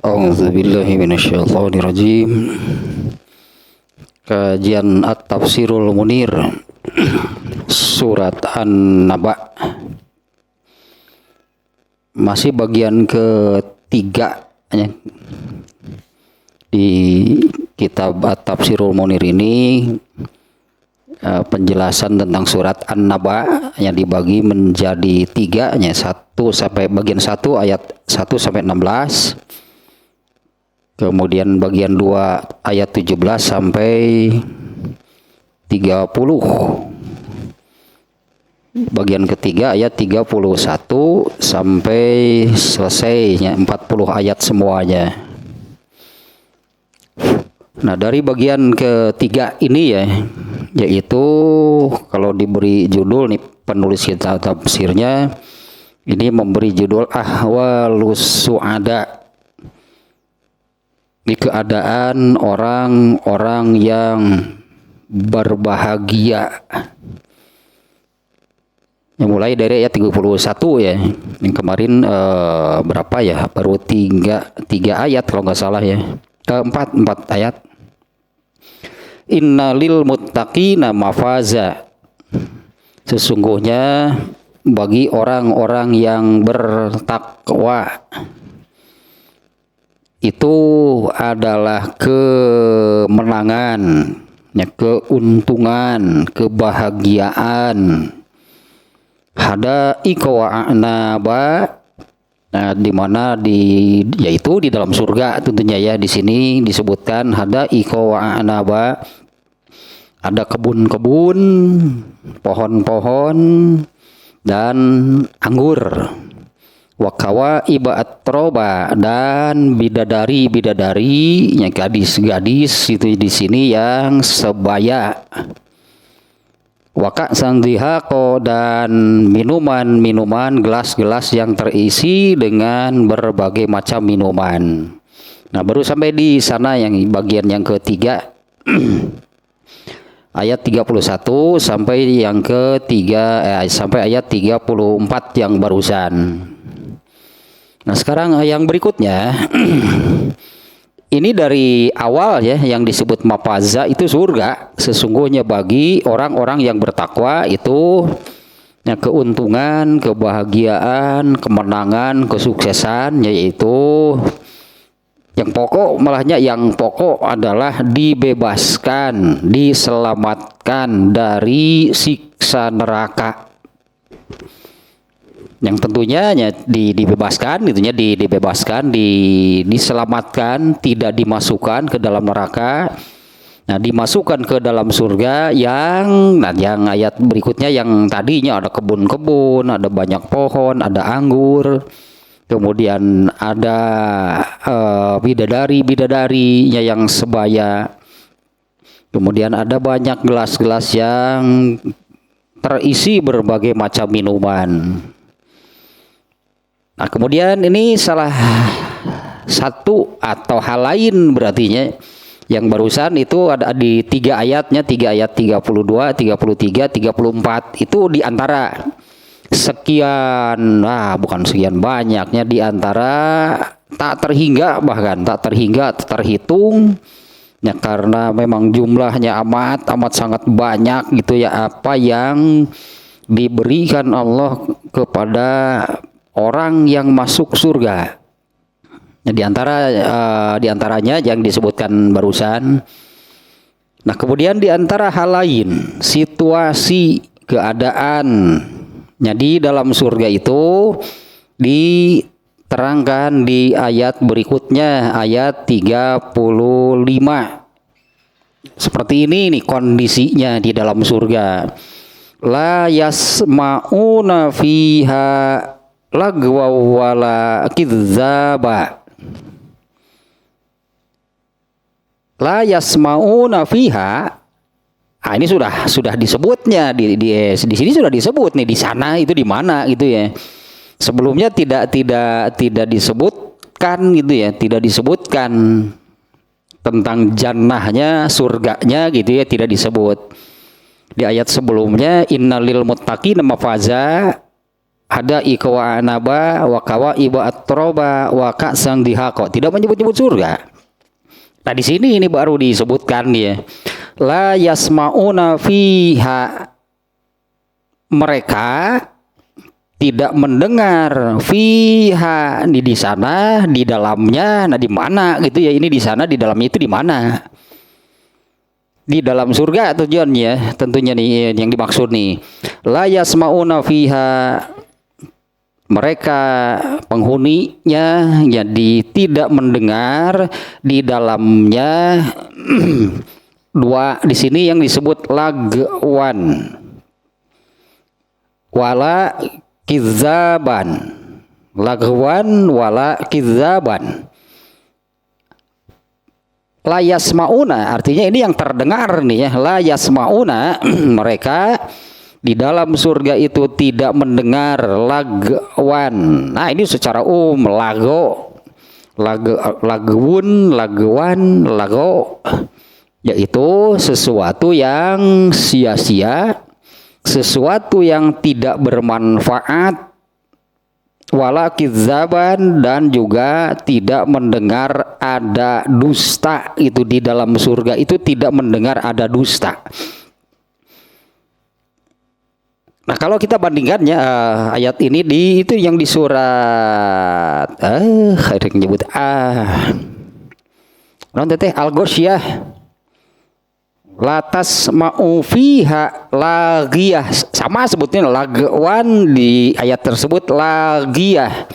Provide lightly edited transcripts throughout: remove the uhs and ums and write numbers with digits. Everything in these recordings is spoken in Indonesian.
A'udzubillahi minasyaitonirrajim. Kajian At-Tafsirul Munir Surat An-Naba, masih bagian ketiga ya. Di kitab At-Tafsirul Munir ini penjelasan tentang surat An-Naba yang dibagi menjadi tiga, bagian 1 ayat 1 sampai 16. Kemudian bagian 2 ayat 17 sampai 30. Bagian ketiga ayat 31 sampai selesainya 40 ayat semuanya. Nah, dari bagian ketiga ini ya, yaitu kalau diberi judul nih penulis kitab tafsirnya ini memberi judul Ahwalus Su'ada, di keadaan orang-orang yang berbahagia. Yang mulai dari ayat 31 ya. Yang kemarin berapa ya? Baru tiga ayat kalau nggak salah ya. Empat ayat. Innalil muttaqina mafaza. Sesungguhnya bagi orang-orang yang bertakwa itu adalah kemenangan, ya, keuntungan, kebahagiaan. Hada'iqa wa a'naba, nah, di mana yaitu di dalam surga tentunya ya. Di sini disebutkan hada'iqa wa a'naba, ada kebun-kebun, pohon-pohon dan anggur. Wakawa iba atroba, dan bidadari yang gadis-gadis itu di sini yang sebaya. Waka sandihako, dan minuman gelas-gelas yang terisi dengan berbagai macam minuman. Nah, baru sampai di sana yang bagian yang ketiga ayat 31 sampai yang ketiga sampai ayat 34 yang barusan. Nah, sekarang yang berikutnya ini dari awal ya, yang disebut mafaza itu surga. Sesungguhnya bagi orang-orang yang bertakwa itu ya, keuntungan, kebahagiaan, kemenangan, kesuksesan, yaitu yang pokok adalah dibebaskan, diselamatkan dari siksa neraka. Yang tentunya dibebaskan, diselamatkan, tidak dimasukkan ke dalam neraka. Nah, dimasukkan ke dalam surga yang ayat berikutnya yang tadinya ada kebun-kebun, ada banyak pohon, ada anggur, kemudian ada bidadari-bidadarinya yang sebaya, kemudian ada banyak gelas-gelas yang terisi berbagai macam minuman. Nah, kemudian ini salah satu atau hal lain berartinya yang barusan itu ada di tiga ayat 32, 33, 34 itu diantara sekian, bukan sekian banyaknya, diantara tak terhingga terhitung ya, karena memang jumlahnya amat sangat banyak gitu ya, apa yang diberikan Allah kepada orang yang masuk surga. Nah, diantaranya yang disebutkan barusan. Nah, kemudian diantara hal lain, situasi, keadaan di dalam surga itu diterangkan di ayat berikutnya, ayat 35. Seperti ini nih kondisinya di dalam surga. La yasma'una fiha lagwa wala kidzaba. La yasma'una fiha. Ini sudah disebutnya di sini sudah disebut nih, di sana itu di mana gitu ya. Sebelumnya tidak disebutkan gitu ya, tidak disebutkan tentang jannahnya, surganya gitu ya, tidak disebut. Di ayat sebelumnya innalil muttaqina mafaza, ada ikawa anaba wa kawa iba atroba wa ka'sang dihaqo, tidak menyebut-nyebut surga. Nah di sini ini baru disebutkan ya, la yasmauna fiha, mereka tidak mendengar, fiha di sana, di dalamnya. Nah di mana gitu ya, ini di sana, di dalamnya itu di mana? Di dalam surga tujuannya tentunya nih yang dimaksud nih, la yasmauna fiha, mereka penghuninya jadi tidak mendengar di dalamnya dua di sini yang disebut lagwan wala kizaban, lagwan wala kizaban. La yasmauna artinya ini yang terdengar nih ya, la yasmauna mereka di dalam surga itu tidak mendengar lagwan. Nah ini secara lagwun, lagwan, lago, yaitu sesuatu yang sia-sia, sesuatu yang tidak bermanfaat, wala kizaban, dan juga tidak mendengar ada dusta. Itu di dalam surga itu tidak mendengar ada dusta. Nah kalau kita bandingkannya ayat ini di itu yang di surat nyebut non teteh Al-Ghasyiyah, latas ma'ufiha lagiyah, sama sebutnya lagwan di ayat tersebut, lagiyah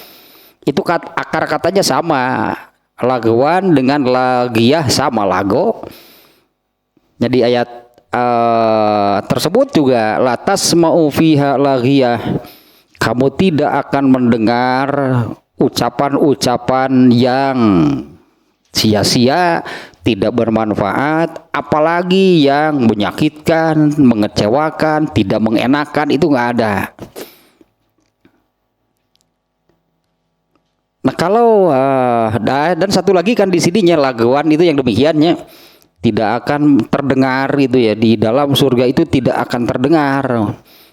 itu akar katanya sama, lagwan dengan lagiyah sama, lago. Jadi ayat tersebut juga latas ma'ufiha lagiyah, kamu tidak akan mendengar ucapan-ucapan yang sia-sia, tidak bermanfaat, apalagi yang menyakitkan, mengecewakan, tidak mengenakan, itu nggak ada. Nah kalau dan satu lagi kan di sininya lagwan itu yang demikiannya tidak akan terdengar itu ya, di dalam surga itu tidak akan terdengar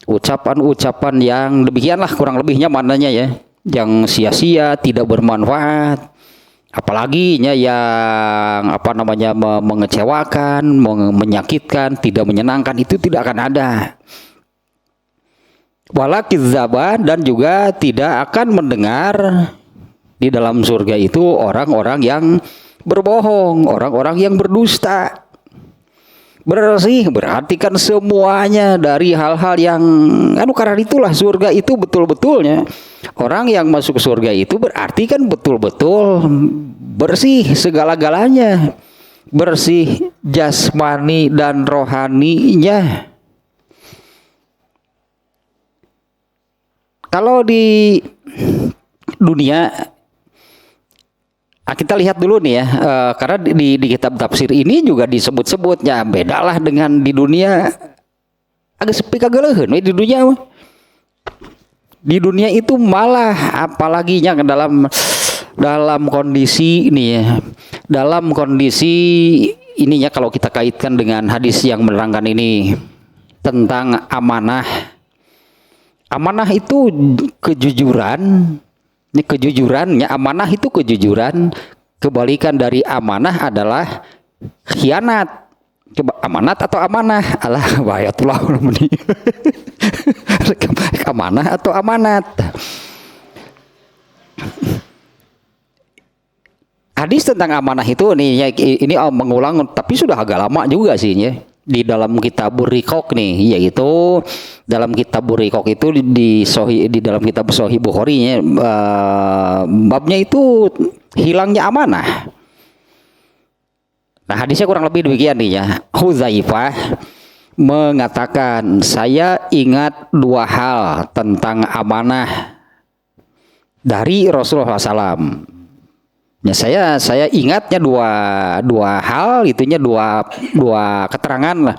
ucapan-ucapan yang demikianlah, kurang lebihnya maknanya ya, yang sia-sia, tidak bermanfaat, apalagi yang mengecewakan, menyakitkan, tidak menyenangkan, itu tidak akan ada. Wala kizaban, dan juga tidak akan mendengar di dalam surga itu orang-orang yang berbohong, orang-orang yang berdusta. Bersih, berarti kan semuanya dari hal-hal yang karena itulah surga itu betul-betulnya orang yang masuk surga itu berarti kan betul-betul bersih segala-galanya, bersih jasmani dan rohaninya. Kalau di dunia kita lihat dulu nih ya, karena di kitab tafsir ini juga disebut-sebutnya bedalah dengan di dunia, agak sepi kagak leuheun di dunia. Di dunia itu malah apalaginya dalam kondisi ini ya, dalam kondisi ininya kalau kita kaitkan dengan hadis yang menerangkan ini tentang amanah. Amanah itu kejujuran. Ini kejujurannya, amanah itu kejujuran. Kebalikan dari amanah adalah khianat. Coba amanat atau amanah? Alah, bahayatullah ini. Amanah atau amanat? Hadis tentang amanah itu nih, ini mengulang, tapi sudah agak lama juga sih ya. Di dalam kitab Riqaq nih, yaitu dalam kitab Riqaq itu di dalam kitab Sahih Bukhari nya, babnya itu hilangnya amanah. Nah hadisnya kurang lebih demikian nih ya. Hudzaifah mengatakan, saya ingat dua hal tentang amanah dari Rasulullah SAW. Ya, saya ingatnya dua hal, itunya dua keterangan lah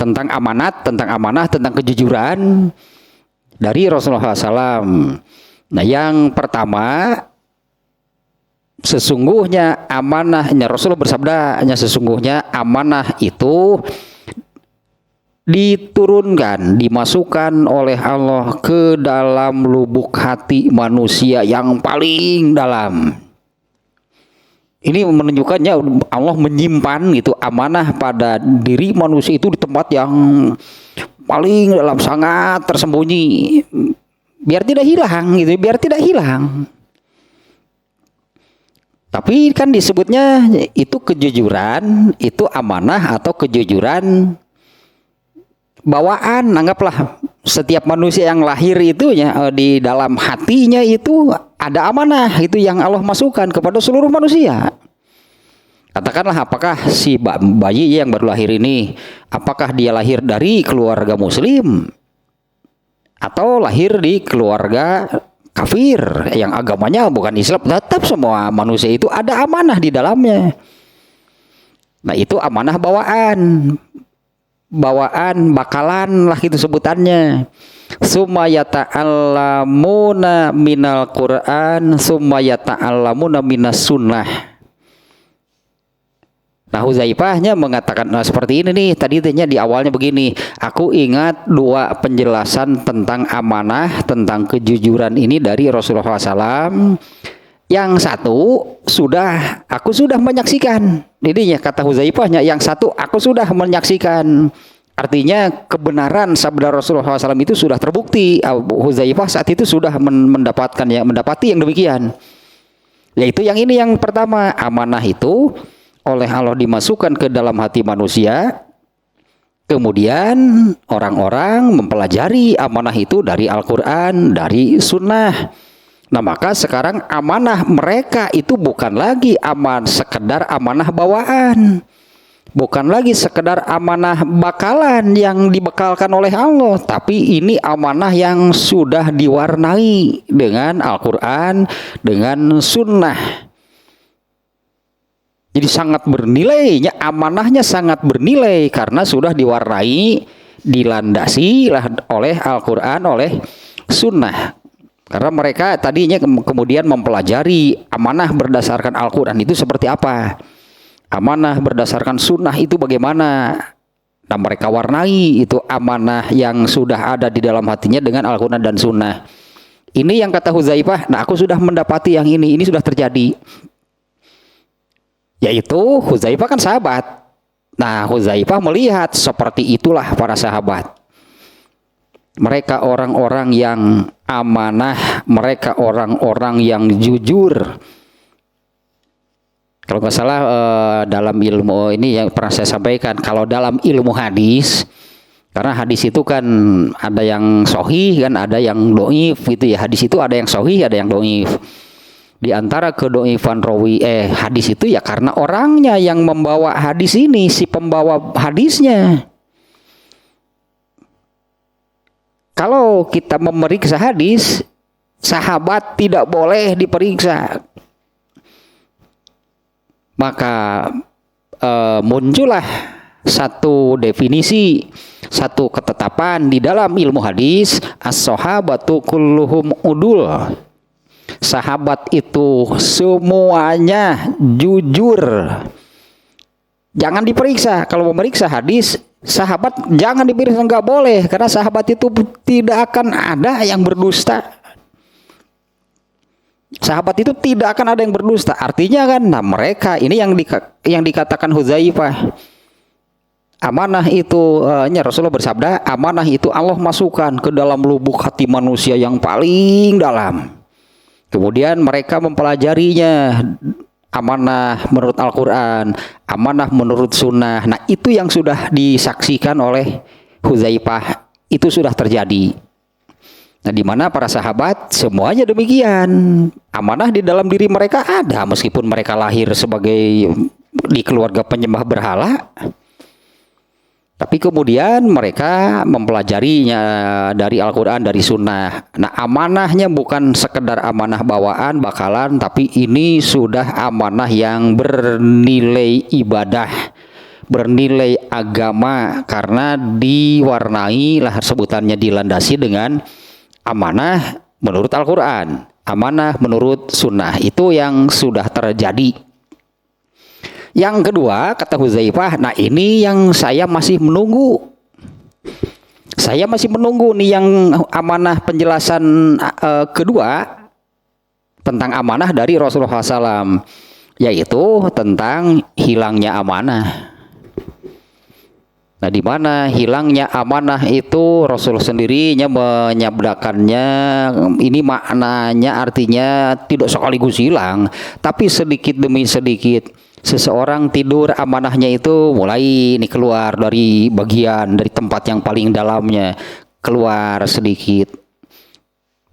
tentang amanat, tentang amanah, tentang kejujuran dari Rasulullah SAW. Nah yang pertama, sesungguhnya amanahnya, Rasulullah bersabda, sesungguhnya amanah itu diturunkan, dimasukkan oleh Allah ke dalam lubuk hati manusia yang paling dalam. Ini menunjukkannya Allah menyimpan itu amanah pada diri manusia itu di tempat yang paling dalam, sangat tersembunyi, biar tidak hilang gitu, biar tidak hilang. Tapi kan disebutnya itu kejujuran, itu amanah atau kejujuran bawaan. Anggaplah setiap manusia yang lahir itu ya, di dalam hatinya itu ada amanah itu yang Allah masukkan kepada seluruh manusia. Katakanlah apakah si bayi yang baru lahir ini, apakah dia lahir dari keluarga muslim atau lahir di keluarga kafir yang agamanya bukan Islam, tetap semua manusia itu ada amanah di dalamnya. Nah itu amanah bawaan, bakalan lah itu sebutannya. Summa yata'allamuna minal Qur'an summa yata'allamuna minas sunnah. Nah Hudzaifahnya mengatakan seperti ini nih, tadi di awalnya begini, aku ingat dua penjelasan tentang amanah, tentang kejujuran ini dari Rasulullah SAW. Yang satu aku sudah menyaksikan. Jadi kata Hudzaifahnya, yang satu aku sudah menyaksikan. Artinya kebenaran sabda Rasulullah SAW itu sudah terbukti. Hudzaifah saat itu sudah mendapati yang demikian. Yaitu yang ini, yang pertama, amanah itu oleh Allah dimasukkan ke dalam hati manusia, kemudian orang-orang mempelajari amanah itu dari Al-Quran, dari Sunnah. Nah maka sekarang amanah mereka itu bukan lagi sekedar amanah bawaan, bukan lagi sekedar amanah bakalan yang dibekalkan oleh Allah, tapi ini amanah yang sudah diwarnai dengan Al-Quran, dengan Sunnah. Jadi sangat bernilainya, amanahnya sangat bernilai karena sudah diwarnai, dilandasi oleh Al-Quran, oleh Sunnah. Karena mereka tadinya kemudian mempelajari amanah berdasarkan Al-Quran itu seperti apa, amanah berdasarkan Sunnah itu bagaimana. Nah mereka warnai itu amanah yang sudah ada di dalam hatinya dengan Al-Quran dan Sunnah. Ini yang kata Hudzaifah, nah aku sudah mendapati yang ini sudah terjadi. Yaitu Hudzaifah kan sahabat. Nah Hudzaifah melihat seperti itulah para sahabat. Mereka orang-orang yang amanah, mereka orang-orang yang jujur. Kalau nggak salah dalam ilmu ini yang pernah saya sampaikan, kalau dalam ilmu hadis, karena hadis itu kan ada yang sahih kan, ada yang dhaif gitu ya. Hadis itu ada yang sahih, ada yang dhaif. Di antara kedoifan rawi hadis itu ya karena orangnya yang membawa hadis ini, si pembawa hadisnya. Kalau kita memeriksa hadis, sahabat tidak boleh diperiksa. Maka muncullah satu definisi, satu ketetapan di dalam ilmu hadis, as-sahabatu kulluhum udul. Sahabat itu semuanya jujur. Jangan diperiksa. Kalau memeriksa hadis, sahabat jangan diperiksa, nggak boleh. Karena sahabat itu tidak akan ada yang berdusta. Sahabat itu tidak akan ada yang berdusta. Artinya kan, nah mereka ini yang dikatakan Hudzaifah. Amanah itu, Rasulullah bersabda, amanah itu Allah masukkan ke dalam lubuk hati manusia yang paling dalam. Kemudian mereka mempelajarinya, amanah menurut Al-Quran, amanah menurut Sunnah. Nah itu yang sudah disaksikan oleh Hudzaifah, itu sudah terjadi. Nah di mana para sahabat semuanya demikian. Amanah di dalam diri mereka ada, meskipun mereka lahir sebagai di keluarga penyembah berhala. Tapi kemudian mereka mempelajarinya dari Al-Quran, dari Sunnah. Nah amanahnya bukan sekedar amanah bawaan, bakalan, tapi ini sudah amanah yang bernilai ibadah, bernilai agama, karena diwarnai lah sebutannya, dilandasi dengan amanah menurut Al-Quran, amanah menurut Sunnah. Itu yang sudah terjadi. Yang kedua, kata Hudzaifah, nah ini yang saya masih menunggu. Saya masih menunggu nih yang amanah penjelasan kedua tentang amanah dari Rasulullah SAW, yaitu tentang hilangnya amanah. Nah, di mana hilangnya amanah itu Rasul sendirinya menyabdakannya. Ini maknanya artinya tidak sekaligus hilang, tapi sedikit demi sedikit. Seseorang tidur, amanahnya itu mulai ini keluar dari bagian, dari tempat yang paling dalamnya, keluar sedikit.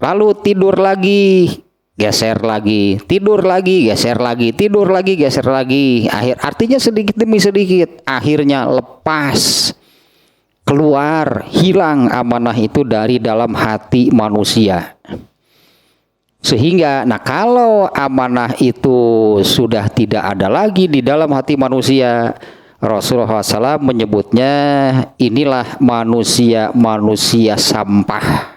Lalu tidur lagi, geser lagi, tidur lagi, geser lagi, tidur lagi, geser lagi. Artinya sedikit demi sedikit, akhirnya lepas, keluar, hilang amanah itu dari dalam hati manusia. Sehingga, nah kalau amanah itu sudah tidak ada lagi di dalam hati manusia, Rasulullah SAW menyebutnya inilah manusia sampah.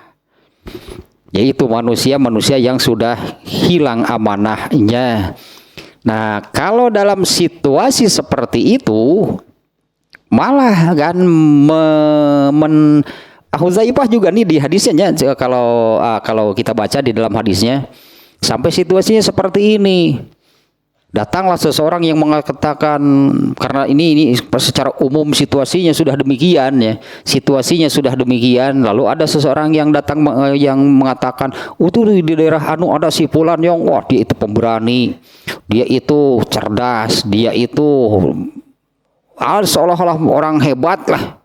Yaitu manusia yang sudah hilang amanahnya. Nah, kalau dalam situasi seperti itu, malah kan Huzaifah juga nih di hadisnya, kalau kita baca di dalam hadisnya, sampai situasinya seperti ini. Datanglah seseorang yang mengatakan, karena ini secara umum situasinya sudah demikian ya, situasinya sudah demikian. Lalu ada seseorang yang datang yang mengatakan, tuh di daerah anu ada si fulan yang wah dia itu pemberani, dia itu cerdas, dia itu seolah-olah orang hebat lah.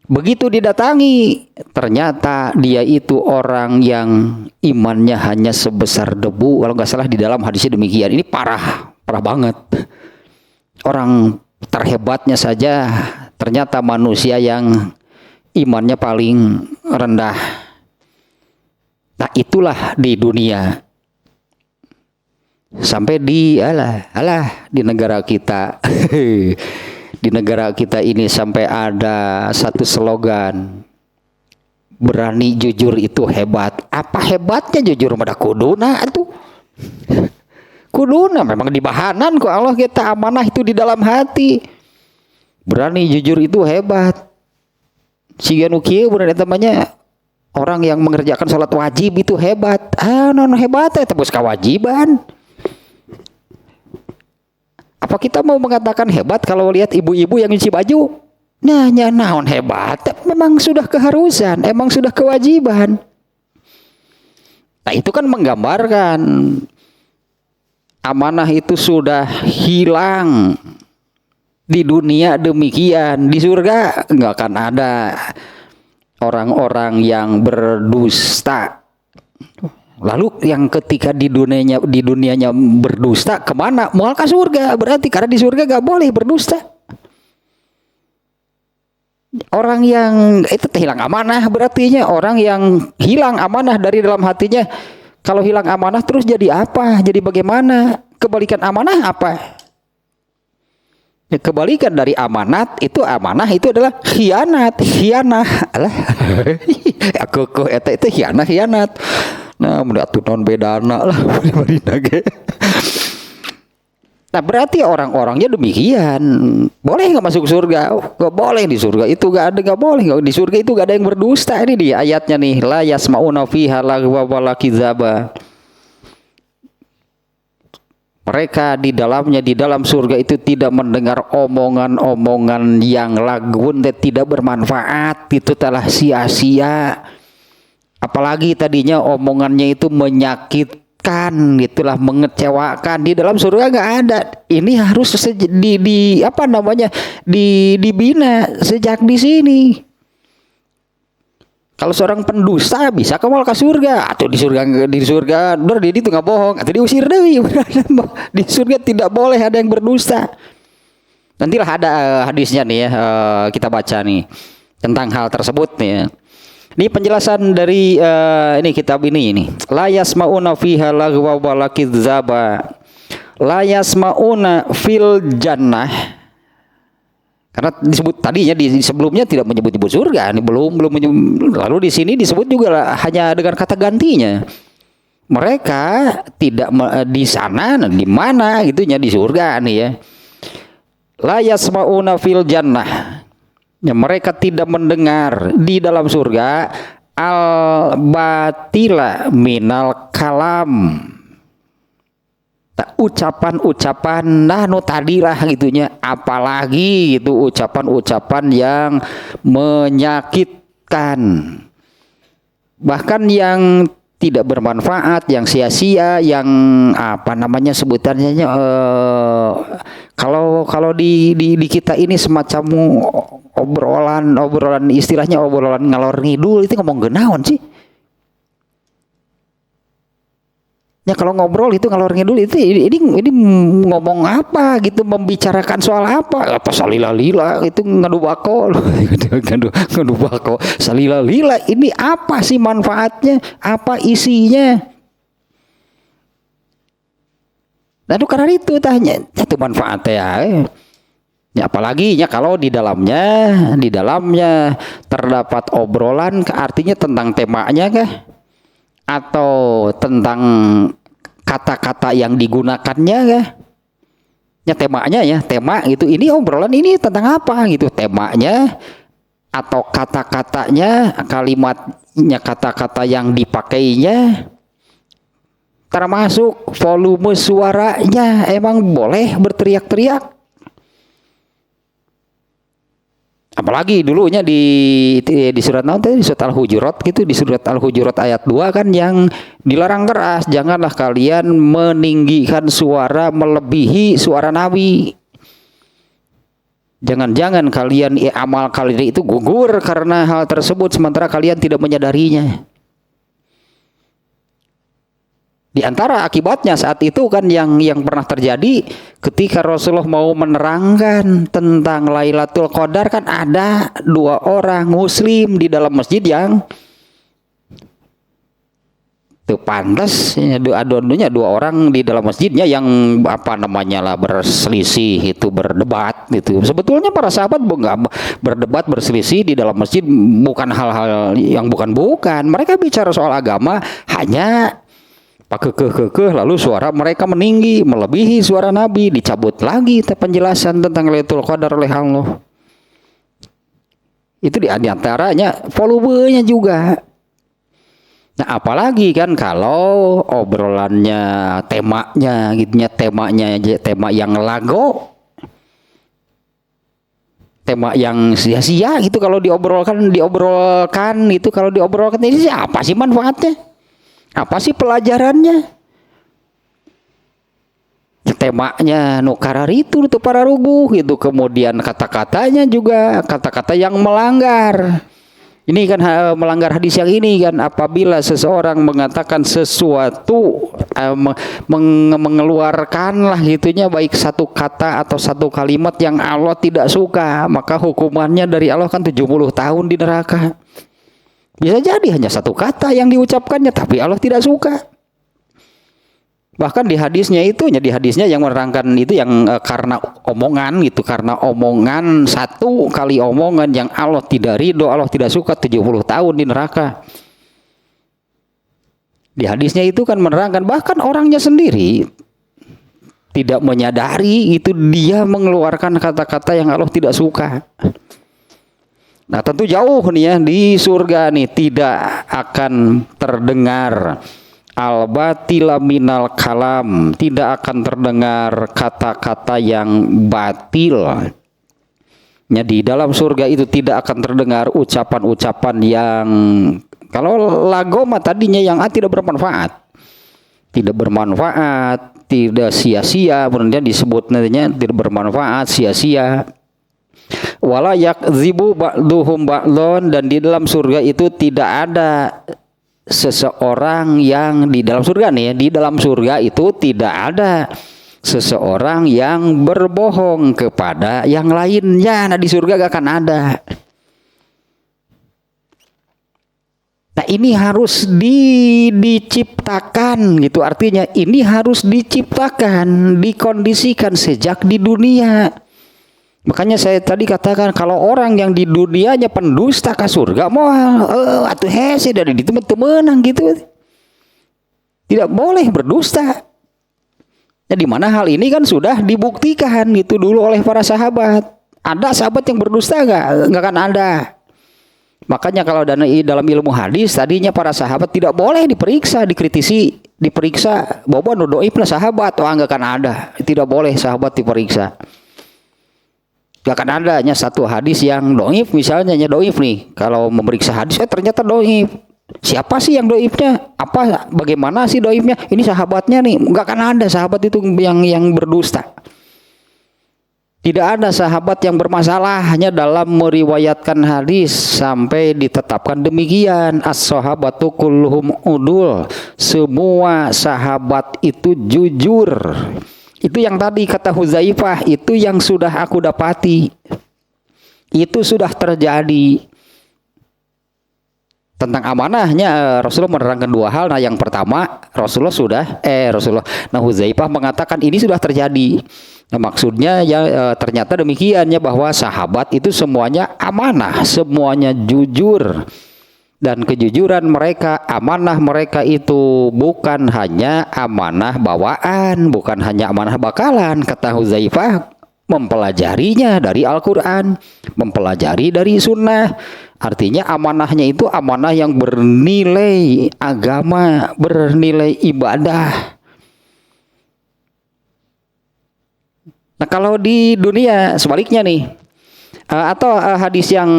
Begitu didatangi, ternyata dia itu orang yang imannya hanya sebesar debu. Kalau nggak salah di dalam hadisnya demikian. Ini parah banget. Orang terhebatnya saja ternyata manusia yang imannya paling rendah. Nah, itulah di dunia. Sampai di di negara kita. Di negara kita ini sampai ada satu slogan, berani jujur itu hebat. Apa hebatnya jujur pada kuduna itu? Kuduna memang di bahanan kok Allah kita amanah itu di dalam hati. Berani jujur itu hebat. Siga nu kieu bener namanya orang yang mengerjakan sholat wajib itu hebat. Non hebat eta bos kewajiban. Apa kita mau mengatakan hebat kalau lihat ibu-ibu yang nyuci baju? Nah, naon hebat? Memang sudah keharusan, emang sudah kewajiban. Nah, itu kan menggambarkan amanah itu sudah hilang. Di dunia demikian, di surga nggak akan ada orang-orang yang berdusta. Lalu yang ketika di dunianya berdusta kemana? Mau ke surga, berarti karena di surga gak boleh berdusta. Orang yang itu hilang amanah, berarti orang yang hilang amanah dari dalam hatinya. Kalau hilang amanah terus jadi apa? Jadi bagaimana? Kebalikan amanah apa? Ya, kebalikan dari amanat itu adalah khianah. Alah. Aku itu khianat. Nah, menurut non bedana lah. Nah, berarti orang-orangnya demikian. Boleh nggak masuk surga? Nggak boleh di surga itu nggak boleh. Di surga itu nggak ada yang berdusta. Ini dia ayatnya nih. La yasma'una fiha lagwa wala kizaba. Mereka di dalam surga itu tidak mendengar omongan-omongan yang lagun dan tidak bermanfaat. Itu telah sia-sia. Apalagi tadinya omongannya itu menyakitkan, gitulah, mengecewakan. Di dalam surga nggak ada. Ini harus dibina sejak di sini. Kalau seorang pendusta bisa kawal ke surga, atau di surga, dia itu nggak bohong, atau diusir deui. Di surga tidak boleh ada yang berdusta. Nantilah ada hadisnya nih ya, kita baca nih tentang hal tersebut nih ya. Ini penjelasan dari ini kitab ini. La yasma'una fiha lagwa wala kidzaba. La yasma'una fil jannah. Karena disebut tadinya di sebelumnya tidak menyebut surga, ini belum lalu di sini disebut juga hanya dengan kata gantinya. Mereka tidak di sana, di mana gitunya di surga nih ya. La yasma'una fil jannah. Ya, mereka tidak mendengar di dalam surga al batila minal kalam. Ucapan-ucapan nu tadilah gitunya, apalagi itu ucapan-ucapan yang menyakitkan, bahkan yang tidak bermanfaat, yang sia-sia, yang apa namanya sebutannya, kalau di kita ini semacam obrolan istilahnya obrolan ngalor ngidul, itu ngomong genaon sih. Ya kalau ngobrol itu ngalor ngidul itu ini ngomong apa gitu, membicarakan soal apa? Apa salila-lila itu ngadu bako, ngadu bako, salila-lila ini apa sih manfaatnya? Apa isinya? Lalu karena itu tanya, itu manfaatnya. Ya apalagi ya kalau di dalamnya terdapat obrolan, artinya tentang temanya kah? Atau tentang kata-kata yang digunakannya kah? Ya temanya ya, tema gitu. Ini obrolan ini tentang apa gitu, temanya atau kata-katanya, kalimatnya, kata-kata yang dipakainya, termasuk volume suaranya, emang boleh berteriak-teriak? Apalagi dulunya di surat di surat Al-Hujurat gitu, di surat Al-Hujurat ayat 2 kan yang dilarang keras, janganlah kalian meninggikan suara melebihi suara Nabi. Jangan-jangan kalian amal kalian itu gugur karena hal tersebut sementara kalian tidak menyadarinya. Di antara akibatnya saat itu kan yang pernah terjadi ketika Rasulullah mau menerangkan tentang Lailatul Qadar, kan ada 2 orang muslim di dalam masjid yang itu pantas, dua orang di dalam masjidnya yang apa namanya lah berselisih, itu berdebat gitu. Sebetulnya para sahabat nggak berdebat berselisih di dalam masjid bukan hal-hal yang bukan-bukan. Mereka bicara soal agama hanya kekeh lalu suara mereka meninggi melebihi suara Nabi, dicabut lagi penjelasan tentang Lailatul Qadar oleh Allah. Itu di antaranya volumenya juga. Nah apalagi kan kalau obrolannya temanya gitunya, tema yang lago, tema yang sia-sia gitu, kalau diobrolkan itu, kalau diobrolkan ini apa sih manfaatnya? Apa sih pelajarannya? Temanya nukarar itu para rubuh gitu. Kemudian kata-katanya juga kata-kata yang melanggar. Ini kan melanggar hadis yang ini kan, apabila seseorang mengatakan sesuatu mengeluarkanlah gitunya baik satu kata atau satu kalimat yang Allah tidak suka, maka hukumannya dari Allah kan 70 tahun di neraka. Bisa jadi hanya satu kata yang diucapkannya tapi Allah tidak suka. Bahkan di hadisnya yang menerangkan itu yang karena omongan gitu, karena omongan satu kali omongan yang Allah tidak ridho, Allah tidak suka, 70 tahun di neraka. Di hadisnya itu kan menerangkan bahkan orangnya sendiri tidak menyadari itu dia mengeluarkan kata-kata yang Allah tidak suka. Nah tentu jauh nih ya, di surga nih tidak akan terdengar al-batila minal kalam, tidak akan terdengar kata-kata yang batil. Ya, di dalam surga itu tidak akan terdengar ucapan-ucapan yang kalau lagoma tadinya yang tidak bermanfaat, tidak sia-sia, kemudian disebut nantinya tidak bermanfaat, sia-sia. Wala yakzibu ba'duhum ba'don, dan di dalam surga itu tidak ada seseorang yang di dalam surga nih ya, di dalam surga itu tidak ada seseorang yang berbohong kepada yang lainnya. Nah di surga gak akan ada. Nah ini harus diciptakan gitu, artinya ini harus diciptakan, dikondisikan sejak di dunia. Makanya saya tadi katakan kalau orang yang di dunianya pendusta ke surga moal atuh hese dari itu temenang gitu. Tidak boleh berdusta. Nah, di mana hal ini kan sudah dibuktikan gitu dulu oleh para sahabat. Ada sahabat yang berdusta nggak? Nggak akan ada. Makanya kalau dalam ilmu hadis tadinya para sahabat tidak boleh diperiksa, dikritisi, diperiksa. Bahwa doibna sahabat, nggak akan ada. Tidak boleh sahabat diperiksa. Gak akan adanya satu hadis yang doif, misalnya doif nih. Kalau memeriksa hadis, ternyata doif. Siapa sih yang doifnya? Apa? Bagaimana sih doifnya? Ini sahabatnya nih. Gak akan ada sahabat itu yang berdusta. Tidak ada sahabat yang bermasalah hanya dalam meriwayatkan hadis sampai ditetapkan demikian. As-sahabatu kulluhum udul. Semua sahabat itu jujur. Itu yang tadi kata Huzaifah, itu yang sudah aku dapati. Itu sudah terjadi. Tentang amanahnya Rasulullah menerangkan dua hal. Nah, yang pertama Huzaifah mengatakan ini sudah terjadi. Nah, maksudnya ternyata demikian ya, bahwa sahabat itu semuanya amanah, semuanya jujur. Dan kejujuran mereka, amanah mereka itu bukan hanya amanah bawaan, bukan hanya amanah bakalan. Kata Huzaifah, mempelajarinya dari Al-Quran, mempelajari dari sunnah. Artinya amanahnya itu amanah yang bernilai agama, bernilai ibadah. Nah, kalau di dunia sebaliknya nih, atau hadis yang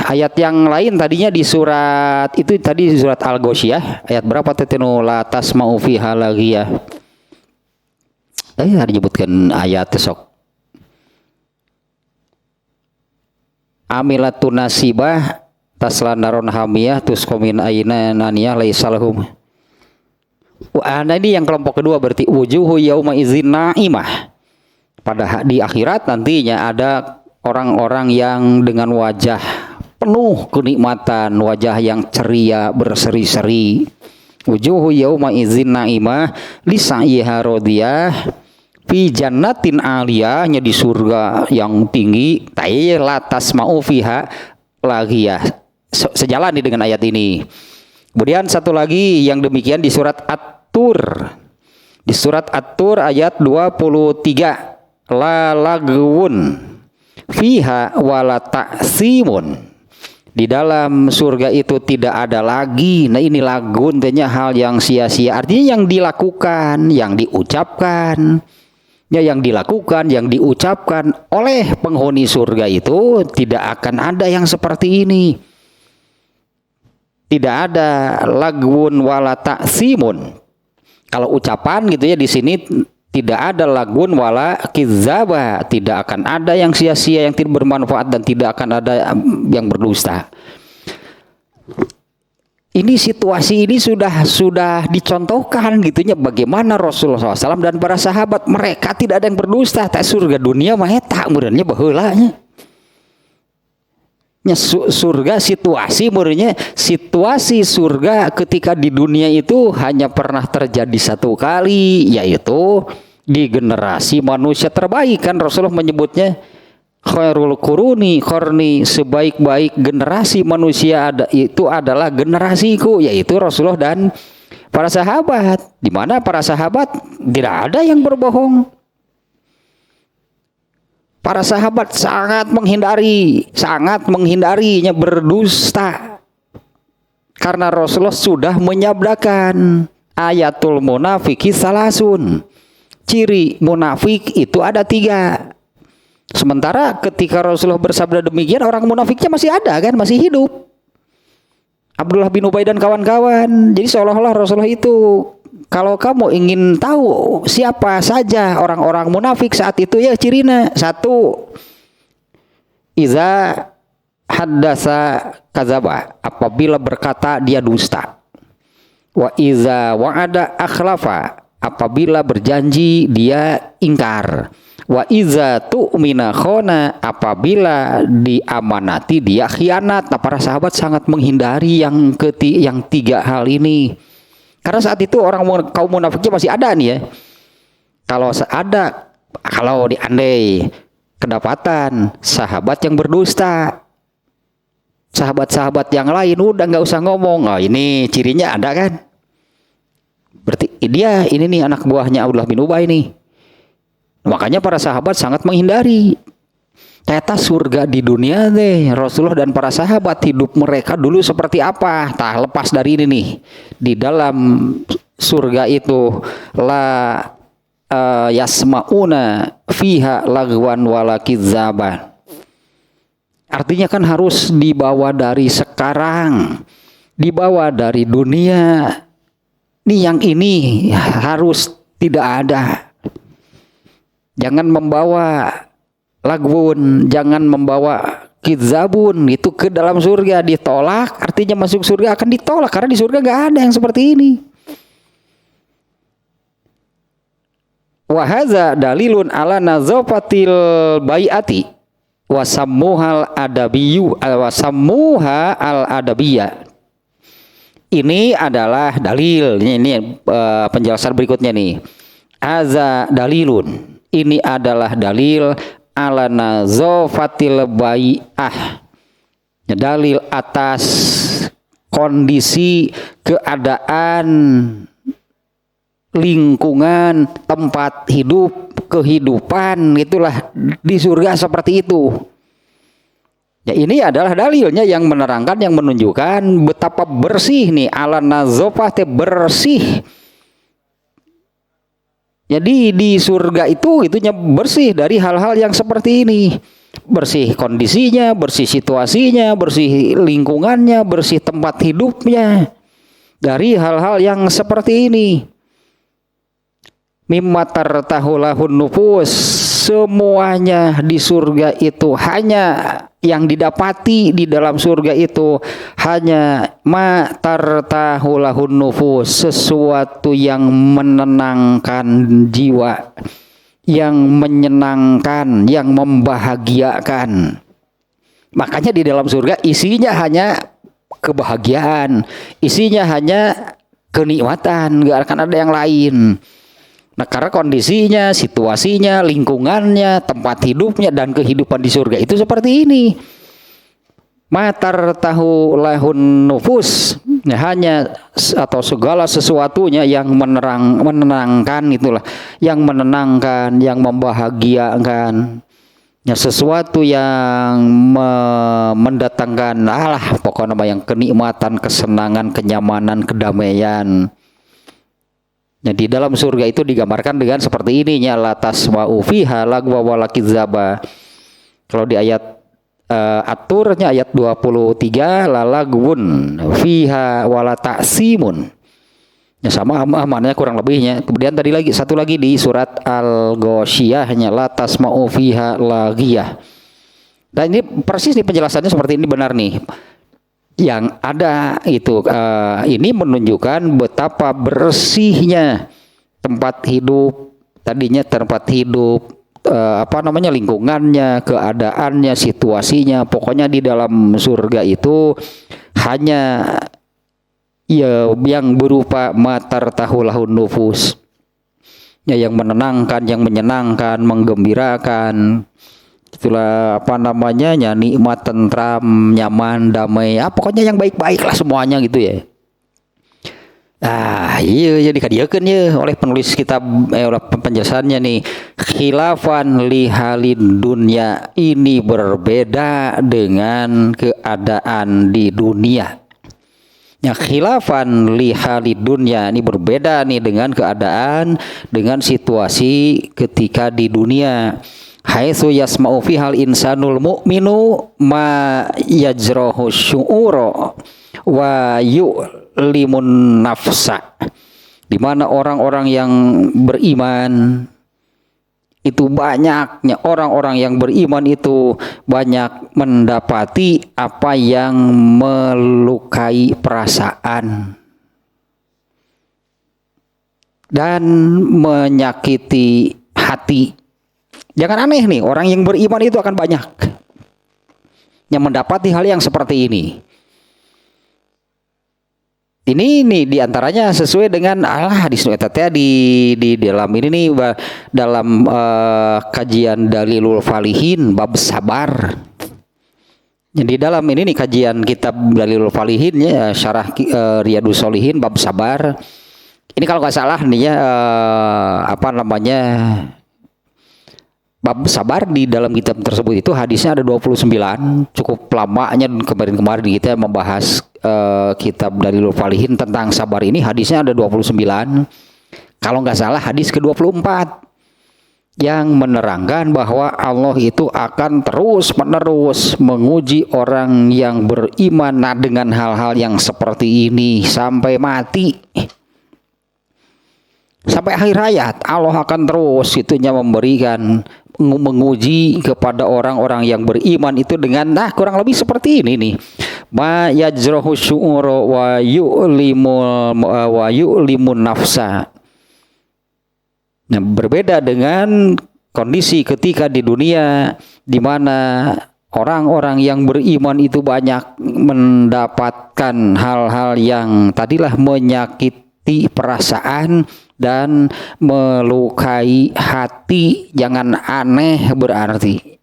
ayat yang lain tadinya di surat itu tadi, surat Al-Ghasyiyah ayat berapa tetenu la tasma'u fiha laghiyah. Disebutkan ayat sok. Amilatun nasibah taslan naron hamiyah tuskomin aina naniyah laisalhum. Nah, ini yang kelompok kedua berarti wujuhu yauma idzin naimah. Pada di akhirat nantinya ada orang-orang yang dengan wajah penuh kenikmatan, wajah yang ceria, berseri-seri. Wujuhu yauma idzin naimah lisaiha radiyah fi jannatin aliyah, di surga yang tinggi. Latas mau fiha laghiyah. Sejalan dengan ayat ini. Kemudian satu lagi yang demikian di surat At-Tur. Di surat At-Tur ayat 23. La lagwun fiha wala ta'simun. Di dalam surga itu tidak ada lagi. Nah, ini lagun artinya hal yang sia-sia. Artinya yang dilakukan, yang diucapkan, yang dilakukan, yang diucapkan oleh penghuni surga itu tidak akan ada yang seperti ini. Tidak ada lagwun wala ta'simun. Kalau ucapan gitu ya, di sini tidak ada lagun wala kidzaba, tidak akan ada yang sia-sia, yang tidak bermanfaat, dan tidak akan ada yang berdusta. Ini situasi ini sudah dicontohkan gitunya, bagaimana Rasulullah SAW dan para sahabat mereka tidak ada yang berdusta. Tak surga dunia mah eta meureunnya baheulanya. Surga situasi surga ketika di dunia itu hanya pernah terjadi satu kali, yaitu di generasi manusia terbaik. Kan Rasulullah menyebutnya khairul quruni qarni, sebaik-baik generasi manusia itu adalah generasiku, yaitu Rasulullah dan para sahabat. Di mana para sahabat tidak ada yang berbohong. Para sahabat sangat menghindarinya berdusta. Karena Rasulullah sudah menyabdakan ayatul munafiki salasun. Ciri munafik itu ada 3. Sementara ketika Rasulullah bersabda demikian, orang munafiknya masih ada kan, masih hidup. Abdullah bin Ubay dan kawan-kawan. Jadi seolah-olah Rasulullah itu, kalau kamu ingin tahu siapa saja orang-orang munafik saat itu, ya cirina. 1, iza haddasa kadzaba, apabila berkata dia dusta. Wa iza wa'ada akhlafa, apabila berjanji dia ingkar. Wa iza tu'mina khona, apabila diamanati dia khianat. Nah, para sahabat sangat menghindari yang 3 hal ini. Karena saat itu kaum munafiknya masih ada nih ya. Kalau diandai kedapatan sahabat yang berdusta, sahabat-sahabat yang lain udah nggak usah ngomong. Oh, ini cirinya ada kan? Berarti ini nih anak buahnya Abdullah bin Ubay nih. Makanya para sahabat sangat menghindari. Ternyata surga di dunia deh, Rasulullah dan para sahabat hidup mereka dulu seperti apa? Tah lepas dari ini nih, di dalam surga itu la yasmauna fiha lagwan wala kidzaban. Artinya kan harus dibawa dari sekarang, dibawa dari dunia. Nih yang ini harus tidak ada. Jangan membawa lagwun, jangan membawa kidzabun itu ke dalam surga, ditolak. Artinya masuk surga akan ditolak karena di surga nggak ada yang seperti ini. Wahaza dalilun ala nazafatil bai'ati wasammuhal adabiyyu wasammuha al adabiyya. Ini adalah dalil. Ini penjelasan berikutnya nih. Aza dalilun. Ini adalah dalil ala nazafatil bai'ah. Dalil atas kondisi keadaan lingkungan tempat hidup kehidupan itulah di surga seperti itu. Ya ini adalah dalilnya yang menerangkan, yang menunjukkan betapa bersih nih ala nazofah bersih. Jadi di surga itu itunya bersih dari hal-hal yang seperti ini. Bersih kondisinya, bersih situasinya, bersih lingkungannya, bersih tempat hidupnya dari hal-hal yang seperti ini. Mimma tartahulahun nufus, semuanya di surga itu hanya yang didapati di dalam surga itu hanya ma tartahulahun nufus, sesuatu yang menenangkan jiwa, yang menyenangkan, yang membahagiakan. Makanya di dalam surga isinya hanya kebahagiaan, isinya hanya kenikmatan, gak akan ada yang lain. Nah karena kondisinya, situasinya, lingkungannya, tempat hidupnya dan kehidupan di surga itu seperti ini. Matar tahu lahun nufus, hanya atau segala sesuatunya yang menenangkan itulah, yang menenangkan, yang membahagiakan. Ya, sesuatu yang mendatangkan pokoknya yang kenikmatan, kesenangan, kenyamanan, kedamaian. Nah, di dalam surga itu digambarkan dengan seperti ini, la tasma'u fiha lagwa wala kidzaba. Kalau di ayat aturnya ayat 23 la lagwun fiha wala ta'simun. Ya sama maknanya kurang lebihnya. Kemudian tadi lagi satu lagi di surat Al-Ghasyiyah la tasma'u fiha laghiyah. Dan ini persis nih penjelasannya seperti ini benar nih. Yang ada itu ini menunjukkan betapa bersihnya tempat hidup, tadinya tempat hidup lingkungannya, keadaannya, situasinya, pokoknya di dalam surga itu hanya ya yang berupa matar tahulahun nufus ya, yang menenangkan, yang menyenangkan, menggembirakan. Itulah nikmat, tentram, nyaman, damai, pokoknya yang baik-baik lah semuanya gitu ya. Iya jadi kadieukeun ya oleh penulis kitab oleh penjelasannya nih, khilafan lihalid dunya, ini berbeda dengan keadaan di dunia. Ya khilafan lihalid dunya, ini berbeda nih dengan keadaan, dengan situasi ketika di dunia. Haitsu yasma'u fihal insanul mu'minu ma yajrahu syu'ura wa yu'limun nafsa, di mana orang-orang yang beriman itu banyaknya, orang-orang yang beriman itu banyak mendapati apa yang melukai perasaan dan menyakiti hati. Jangan aneh nih, orang yang beriman itu akan banyak yang mendapati hal yang seperti ini. Ini nih diantaranya sesuai dengan di dalam ini nih dalam kajian Dalilul Falihin bab sabar. Jadi dalam ini nih kajian kitab Dalilul Falihin ya, syarah Riyadus Shalihin bab sabar. Ini kalau nggak salah nih ya bab sabar di dalam kitab tersebut itu hadisnya ada 29, cukup lamanya. Kemarin-kemarin kita membahas kitab Dalilul Falihin tentang sabar ini, hadisnya ada 29. Kalau nggak salah hadis ke-24 yang menerangkan bahwa Allah itu akan terus-menerus menguji orang yang beriman dengan hal-hal yang seperti ini sampai mati. Sampai akhir hayat Allah akan terus itunya memberikan, menguji kepada orang-orang yang beriman itu dengan kurang lebih seperti ini nih. Ma yajrahu syu'ura wa yu'limun nafsa. Nah, berbeda dengan kondisi ketika di dunia di mana orang-orang yang beriman itu banyak mendapatkan hal-hal yang tadilah menyakiti perasaan dan melukai hati. Jangan aneh berarti.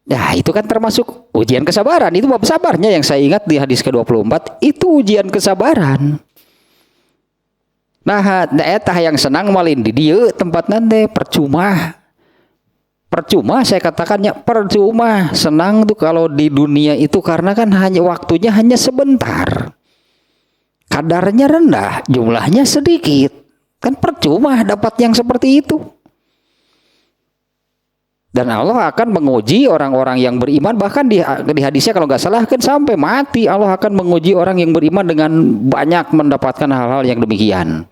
Ya, itu kan termasuk ujian kesabaran. Itu bab sabarnya yang saya ingat di hadis ke-24, itu ujian kesabaran. Nah, daerah yang senang malin di dia tempat nanti percuma saya katakannya, percuma senang tuh kalau di dunia itu, karena kan hanya waktunya hanya sebentar, kadarnya rendah, jumlahnya sedikit, kan percuma dapat yang seperti itu. Dan Allah akan menguji orang-orang yang beriman, bahkan di hadisnya kalau nggak salah kan sampai mati Allah akan menguji orang yang beriman dengan banyak mendapatkan hal-hal yang demikian.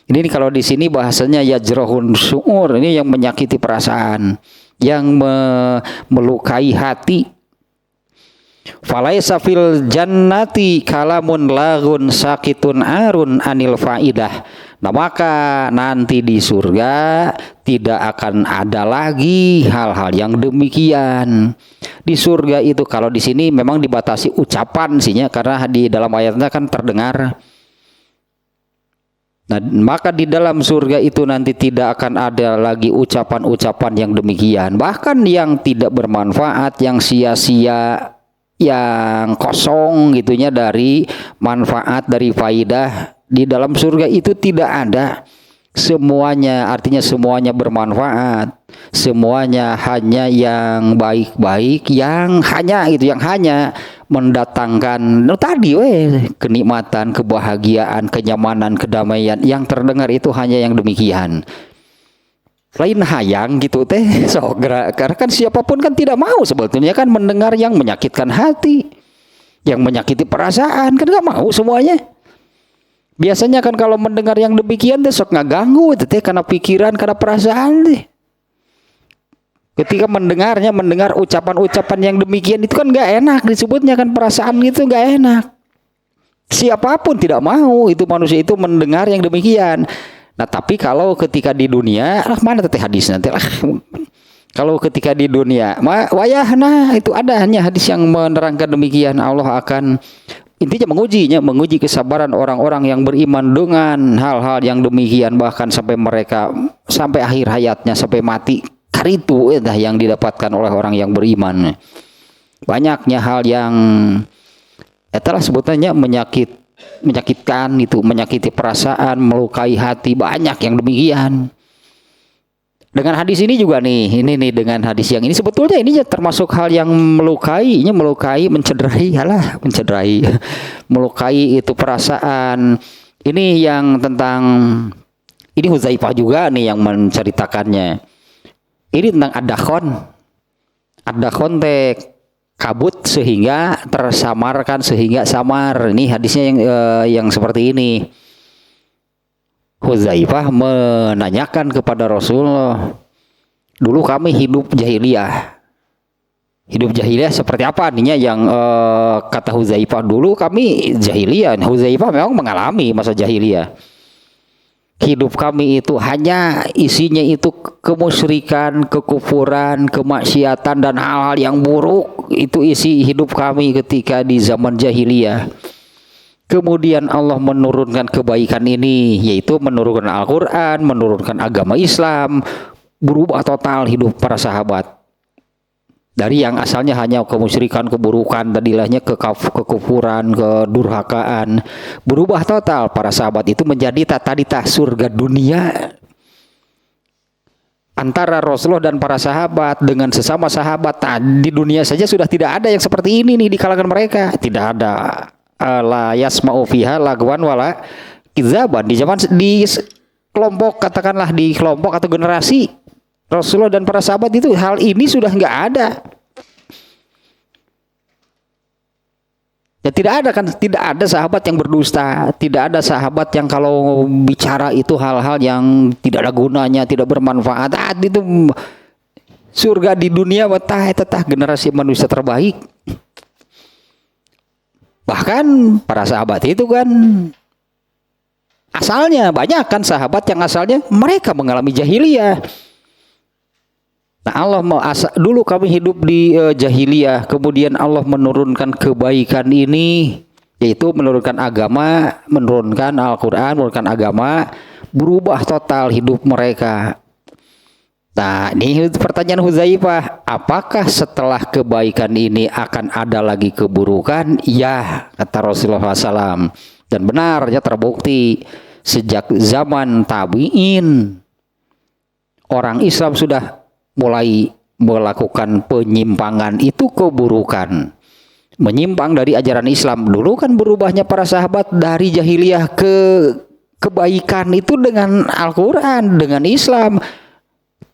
Ini kalau di sini bahasanya yajrahun syu'ur, ini yang menyakiti perasaan, yang melukai hati. Falaisa fil jannati kalamun lagun sakitun arun anil faidah. Nah, maka nanti di surga tidak akan ada lagi hal-hal yang demikian. Di surga itu, kalau di sini memang dibatasi ucapan sihnya, karena di dalam ayatnya kan terdengar. Nah, maka di dalam surga itu nanti tidak akan ada lagi ucapan-ucapan yang demikian, bahkan yang tidak bermanfaat, yang sia-sia, yang kosong gitunya dari manfaat, dari faidah. Di dalam surga itu tidak ada. Semuanya, artinya semuanya bermanfaat, semuanya hanya yang baik-baik, yang hanya mendatangkan kenikmatan, kebahagiaan, kenyamanan, kedamaian. Yang terdengar itu hanya yang demikian. Lain hayang gitu teh karena kan siapapun kan tidak mau sebetulnya kan mendengar yang menyakitkan hati, yang menyakiti perasaan, kan nggak mau semuanya. Biasanya kan kalau mendengar yang demikian teh sok ngaganggu teh, karena pikiran, karena perasaan teh. Ketika mendengar ucapan-ucapan yang demikian itu kan nggak enak disebutnya, kan perasaan itu nggak enak. Siapapun tidak mau itu manusia itu mendengar yang demikian. Nah, tapi kalau ketika di dunia, mana teh hadis nanti lah. Kalau ketika di dunia, wayahna itu ada hanya hadis yang menerangkan demikian. Allah akan intinya menguji kesabaran orang-orang yang beriman dengan hal-hal yang demikian, bahkan sampai mereka sampai akhir hayatnya, sampai mati. Karitu yang didapatkan oleh orang yang beriman. Banyaknya hal yang telah sebutannya menyakitkan itu, menyakiti perasaan, melukai hati, banyak yang demikian. Dengan hadis ini juga nih, ini dengan hadis yang ini sebetulnya ini termasuk hal yang melukai, mencederai, melukai itu perasaan. Ini yang tentang, ini Hudzaifah juga nih yang menceritakannya. Ini tentang ad-dakhon teh kabut sehingga tersamarkan sehingga samar. Ini hadisnya yang seperti ini. Hudzaifah menanyakan kepada Rasulullah, dulu kami hidup jahiliyah. Hidup jahiliyah seperti apa ininya, yang kata Hudzaifah, dulu kami jahiliyah. Hudzaifah memang mengalami masa jahiliyah. Hidup kami itu hanya isinya itu kemusyrikan, kekufuran, kemaksiatan, dan hal-hal yang buruk. Itu isi hidup kami ketika di zaman jahiliyah. Kemudian Allah menurunkan kebaikan ini, yaitu menurunkan Al-Quran, menurunkan agama Islam. Berubah total hidup para sahabat. Dari yang asalnya hanya kemusyrikan, keburukan, tadilahnya kekufuran, kedurhakaan, berubah total para sahabat itu menjadi tata surga dunia. antara Rasulullah dan para sahabat dengan sesama sahabat. Nah, di dunia saja sudah tidak ada yang seperti ini nih di kalangan mereka. Tidak ada la yasma'u fiha lagwan wala kizaban. Di zaman di kelompok, katakanlah di kelompok atau generasi Rasulullah dan para sahabat itu hal ini sudah nggak ada. Ya tidak ada kan, tidak ada sahabat yang berdusta, tidak ada sahabat yang kalau bicara itu hal-hal yang tidak ada gunanya, tidak bermanfaat. Itu surga di dunia tetah generasi manusia terbaik. Bahkan para sahabat itu kan asalnya banyak kan sahabat yang asalnya mereka mengalami jahiliyah. Nah, Allah dulu kami hidup di jahiliyah, kemudian Allah menurunkan kebaikan ini, yaitu menurunkan agama, menurunkan Al-Quran, menurunkan agama, berubah total hidup mereka. Nah, ini pertanyaan Hudzaifah, apakah setelah kebaikan ini akan ada lagi keburukan? Ya, kata Rasulullah SAW. Dan benarnya terbukti sejak zaman tabi'in orang Islam sudah mulai melakukan penyimpangan, itu keburukan, menyimpang dari ajaran Islam. Dulu kan berubahnya para sahabat dari jahiliyah ke kebaikan itu dengan Al-Quran, dengan Islam.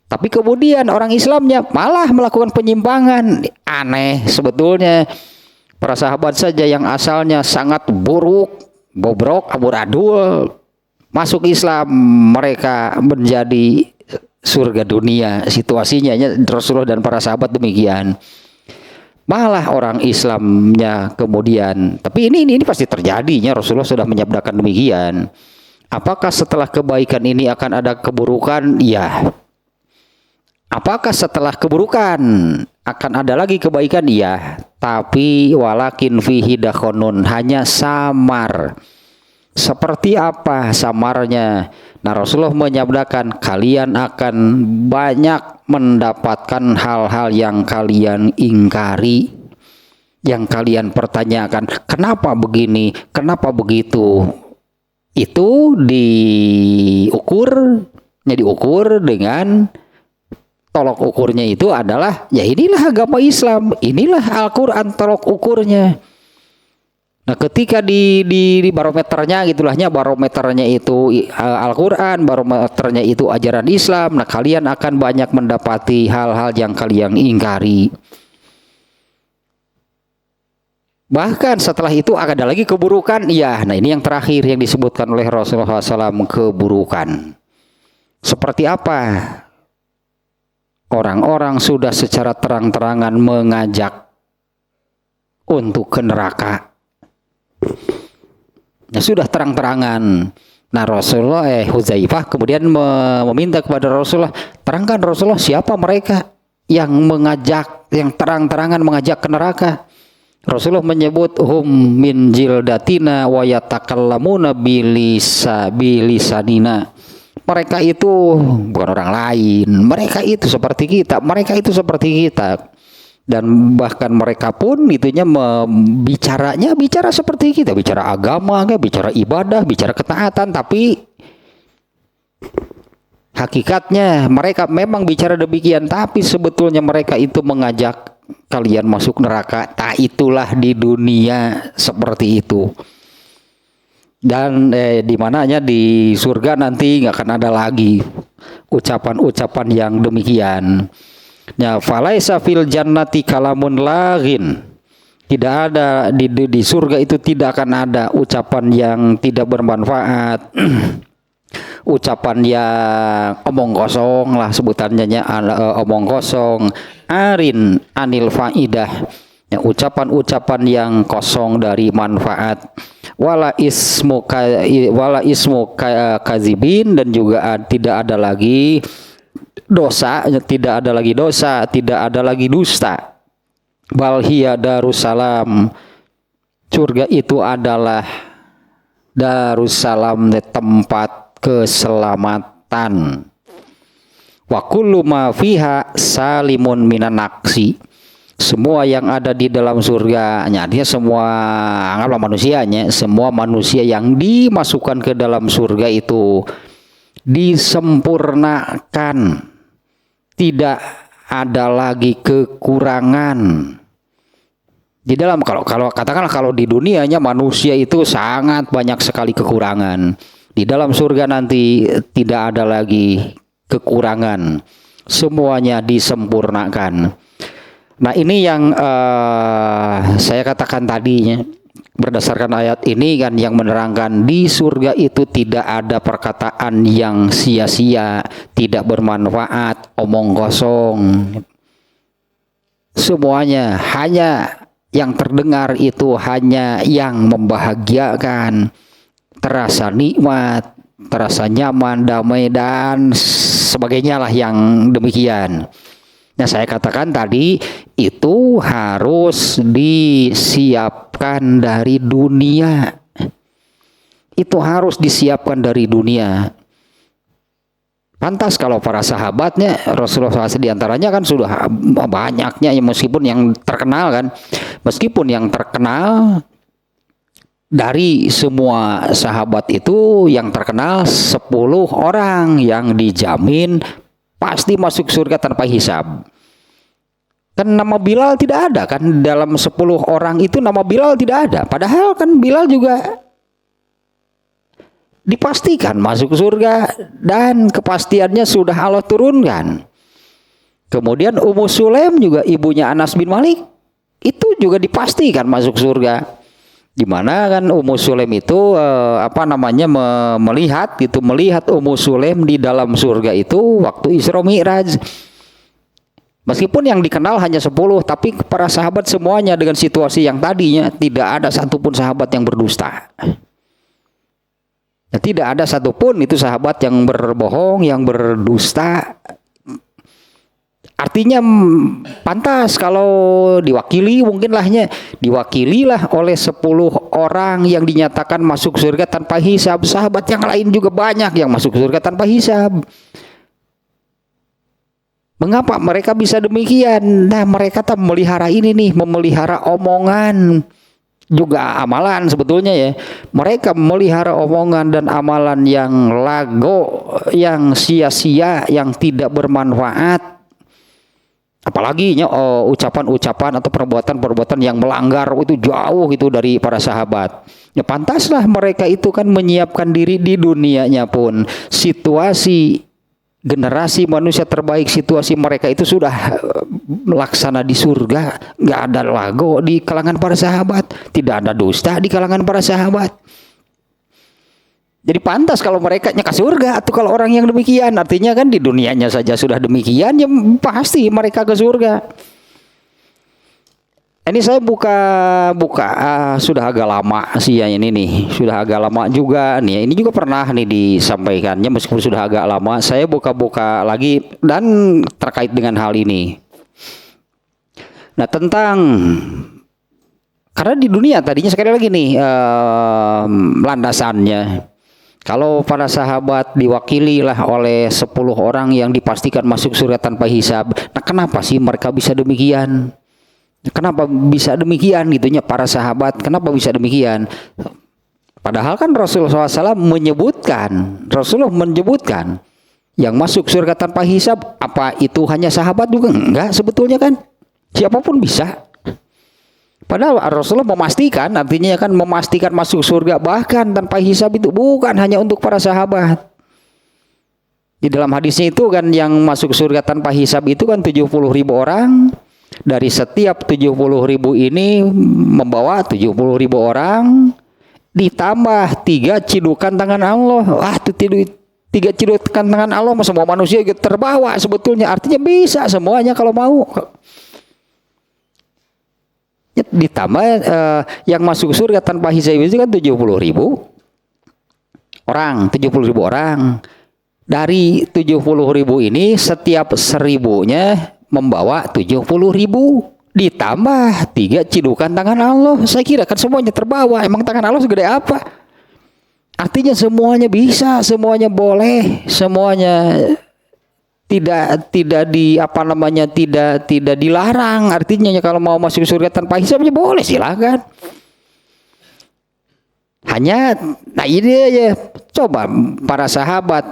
Tapi kemudian orang Islamnya malah melakukan penyimpangan. Aneh sebetulnya. Para sahabat saja yang asalnya sangat buruk, bobrok, amburadul, masuk Islam, mereka menjadi surga dunia. Situasinya Rasulullah dan para sahabat demikian. Malah orang Islamnya kemudian, tapi ini pasti terjadinya, Rasulullah sudah menyabdakan demikian. Apakah setelah kebaikan ini akan ada keburukan? Ya. Apakah setelah keburukan akan ada lagi kebaikan? Ya. Tapi walakin fihi dakhonun, hanya samar. Seperti apa samarnya? Nah, Rasulullah menyabdakan, kalian akan banyak mendapatkan hal-hal yang kalian ingkari, yang kalian pertanyakan, kenapa begini, kenapa begitu. Itu diukur dengan tolok ukurnya itu adalah, ya inilah agama Islam, inilah Al-Quran tolok ukurnya. Nah, ketika di barometernya gitulahnya, barometernya itu Al-Quran, barometernya itu ajaran Islam, nah kalian akan banyak mendapati hal-hal yang kalian ingkari. Bahkan setelah itu ada lagi keburukan. Ya, nah ini yang terakhir yang disebutkan oleh Rasulullah SAW, keburukan. Seperti apa? Orang-orang sudah secara terang-terangan mengajak untuk ke neraka. Nah, sudah terang-terangan. Nah, Hudzaifah kemudian meminta kepada Rasulullah, terangkan Rasulullah, siapa mereka yang mengajak, yang terang-terangan mengajak ke neraka. Rasulullah menyebut hum min jildatina wa yatakallamuna bilisanina. Mereka itu bukan orang lain, mereka itu seperti kita, mereka itu seperti kita. Dan bahkan mereka pun itunya bicara seperti kita, bicara agama, bicara ibadah, bicara ketaatan, tapi hakikatnya mereka memang bicara demikian, tapi sebetulnya mereka itu mengajak kalian masuk neraka. Tak itulah di dunia seperti itu. Dan di mananya di surga nanti nggak akan ada lagi ucapan-ucapan yang demikian. Ya, falaisa fil jannati kalamun laghin. Tidak ada di surga itu, tidak akan ada ucapan yang tidak bermanfaat. Ucapan yang omong kosong lah sebutannya, omong kosong, arin anil faidah. Ya, ucapan-ucapan yang kosong dari manfaat. Wala ismu kazibin, dan juga tidak ada lagi dosa, tidak ada lagi dosa, tidak ada lagi dusta. Bal hiya darussalam, surga itu adalah darussalam, tempat keselamatan. Wa kullu ma fiha salimun minan naqsi, semua yang ada di dalam surga, artinya semua, anggaplah manusianya, semua manusia yang dimasukkan ke dalam surga itu disempurnakan tidak ada lagi kekurangan. Di dalam kalau katakanlah kalau di dunianya manusia itu sangat banyak sekali kekurangan. Di dalam surga nanti tidak ada lagi kekurangan. Semuanya disempurnakan. Nah, ini yang saya katakan tadinya. Berdasarkan ayat ini kan yang menerangkan di surga itu tidak ada perkataan yang sia-sia, tidak bermanfaat, omong kosong. Semuanya hanya yang terdengar itu hanya yang membahagiakan, terasa nikmat, terasa nyaman, damai dan sebagainya lah yang demikian. Nah, saya katakan tadi itu harus disiapkan dari dunia. Itu harus disiapkan dari dunia. Pantas kalau para sahabatnya Rasulullah SAW diantaranya kan sudah banyaknya, meskipun yang terkenal kan, meskipun yang terkenal dari semua sahabat itu yang terkenal 10 orang yang dijamin pasti masuk surga tanpa hisab. Kan nama Bilal tidak ada kan, dalam 10 orang itu nama Bilal tidak ada. Padahal kan Bilal juga dipastikan masuk surga dan kepastiannya sudah Allah turunkan. Kemudian Ummu Sulaim juga ibunya Anas bin Malik itu juga dipastikan masuk surga. Di mana kan Ummu Sulaim itu melihat Ummu Sulaim di dalam surga itu waktu Isra Mi'raj. Meskipun yang dikenal hanya 10, tapi para sahabat semuanya dengan situasi yang tadinya tidak ada satupun sahabat yang berdusta. Ya, tidak ada satupun itu sahabat yang berbohong, yang berdusta. Artinya pantas kalau diwakili, diwakililah oleh 10 orang yang dinyatakan masuk surga tanpa hisab. Sahabat yang lain juga banyak yang masuk surga tanpa hisab. Mengapa mereka bisa demikian? Nah, mereka tak memelihara ini nih, memelihara omongan, juga amalan sebetulnya ya. Mereka memelihara omongan dan amalan yang lago, yang sia-sia, yang tidak bermanfaat. Apalagi ucapan-ucapan atau perbuatan-perbuatan yang melanggar itu jauh itu dari para sahabat. Ya pantaslah mereka itu kan menyiapkan diri di dunianya pun. Situasi generasi manusia terbaik, situasi mereka itu sudah melaksana di surga. Nggak ada lago di kalangan para sahabat. Tidak ada dusta di kalangan para sahabat. Jadi pantas kalau mereka ke surga, atau kalau orang yang demikian, artinya kan di dunianya saja sudah demikian, ya pasti mereka ke surga. Ini saya buka sudah agak lama sih ya ini nih, sudah agak lama juga nih. Ini juga pernah nih disampaikannya meskipun sudah agak lama. Saya buka lagi dan terkait dengan hal ini. Nah, karena di dunia tadinya sekali lagi nih landasannya. Kalau para sahabat diwakili lah oleh 10 orang yang dipastikan masuk surga tanpa hisab. Nah, kenapa sih mereka bisa demikian? Kenapa bisa demikian gitunya para sahabat? Kenapa bisa demikian? Padahal kan Rasulullah SAW menyebutkan yang masuk surga tanpa hisab, apa itu hanya sahabat juga? Enggak, sebetulnya kan siapapun bisa. Padahal Rasulullah memastikan, artinya kan memastikan masuk surga bahkan tanpa hisab itu bukan hanya untuk para sahabat. Di dalam hadisnya itu kan yang masuk surga tanpa hisab itu kan 70.000 orang. Dari setiap 70.000 ini membawa 70.000 orang ditambah 3 cidukan tangan Allah. Wah, itu 3 cidukan tangan Allah semua manusia terbawa sebetulnya. Artinya bisa semuanya kalau mau. Ditambah yang masuk surga tanpa hisab itu kan 70.000 orang, 70.000 orang. Dari 70.000 ini setiap 1.000-nya membawa 70.000 ditambah 3 cidukan tangan Allah. Saya kira kan semuanya terbawa. Emang tangan Allah segede apa? Artinya semuanya bisa, semuanya boleh, semuanya tidak dilarang. Artinya kalau mau masuk surga tanpa hisab ya boleh, silakan. Hanya nah ini aja, coba para sahabat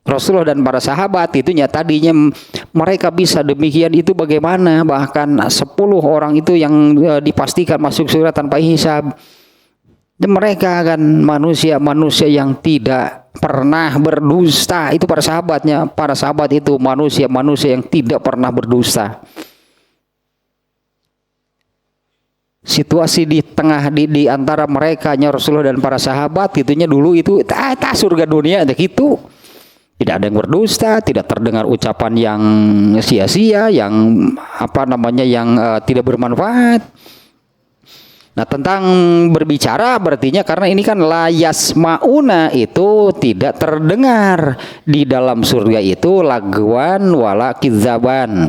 Rasulullah dan para sahabat itunya tadinya mereka bisa demikian itu bagaimana, bahkan 10 orang itu yang dipastikan masuk surga tanpa hisab. Dan mereka kan manusia-manusia yang tidak pernah berdusta, itu para sahabatnya. Para sahabat itu manusia-manusia yang tidak pernah berdusta. Situasi di tengah di antara mereka Rasulullah dan para sahabat itunya dulu itu surga dunia gitu. Tidak ada yang berdusta, tidak terdengar ucapan yang sia-sia, yang yang tidak bermanfaat. Nah, tentang berbicara berartinya karena ini kan layas mauna itu tidak terdengar di dalam surga itu lagwan wala kizaban.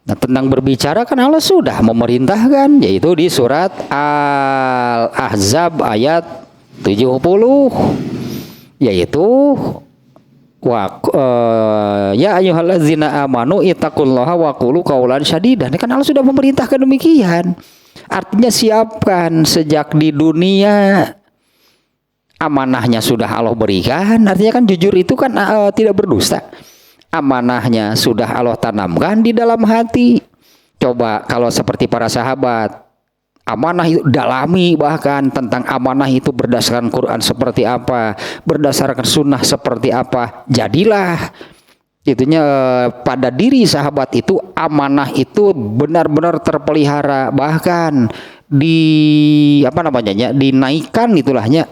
Nah, tentang berbicara kan Allah sudah memerintahkan, yaitu di surat Al-Ahzab ayat 70, yaitu ya ayyuhallazina amanu ittaqullaha wa qulu qaulan syadidan. Kan Allah sudah memerintahkan demikian. Artinya siapkan sejak di dunia, amanahnya sudah Allah berikan. Artinya kan jujur itu kan tidak berdusta. Amanahnya sudah Allah tanamkan di dalam hati. Coba kalau seperti para sahabat, amanah itu dalami, bahkan tentang amanah itu berdasarkan Quran seperti apa, berdasarkan sunnah seperti apa. Jadilah itunya pada diri sahabat itu amanah itu benar-benar terpelihara, bahkan dinaikkan itulahnya.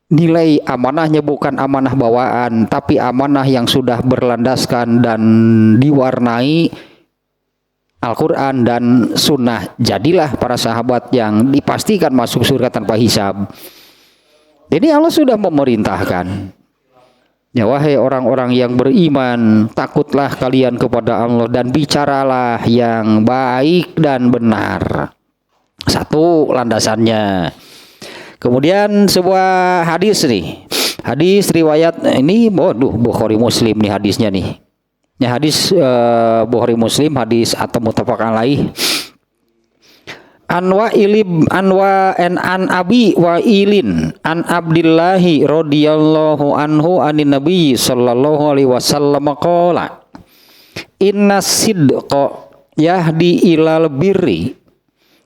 Nilai amanahnya bukan amanah bawaan, tapi amanah yang sudah berlandaskan dan diwarnai Al-Quran dan Sunnah. Jadilah para sahabat yang dipastikan masuk surga tanpa hisab. Jadi Allah sudah memerintahkan, ya wahai orang-orang yang beriman, takutlah kalian kepada Allah dan bicaralah yang baik dan benar. Satu landasannya. Kemudian sebuah hadis nih. Hadis riwayat ini Bukhari Muslim nih hadisnya nih. Ya, hadis Bukhari Muslim, hadis atau muttafaqun alaih. An Abi Wa'ilin an Abdillahi radhiyallahu anhu anin Nabi sallallahu alaihi wasallam qala inna sidqa yahdi ilal birri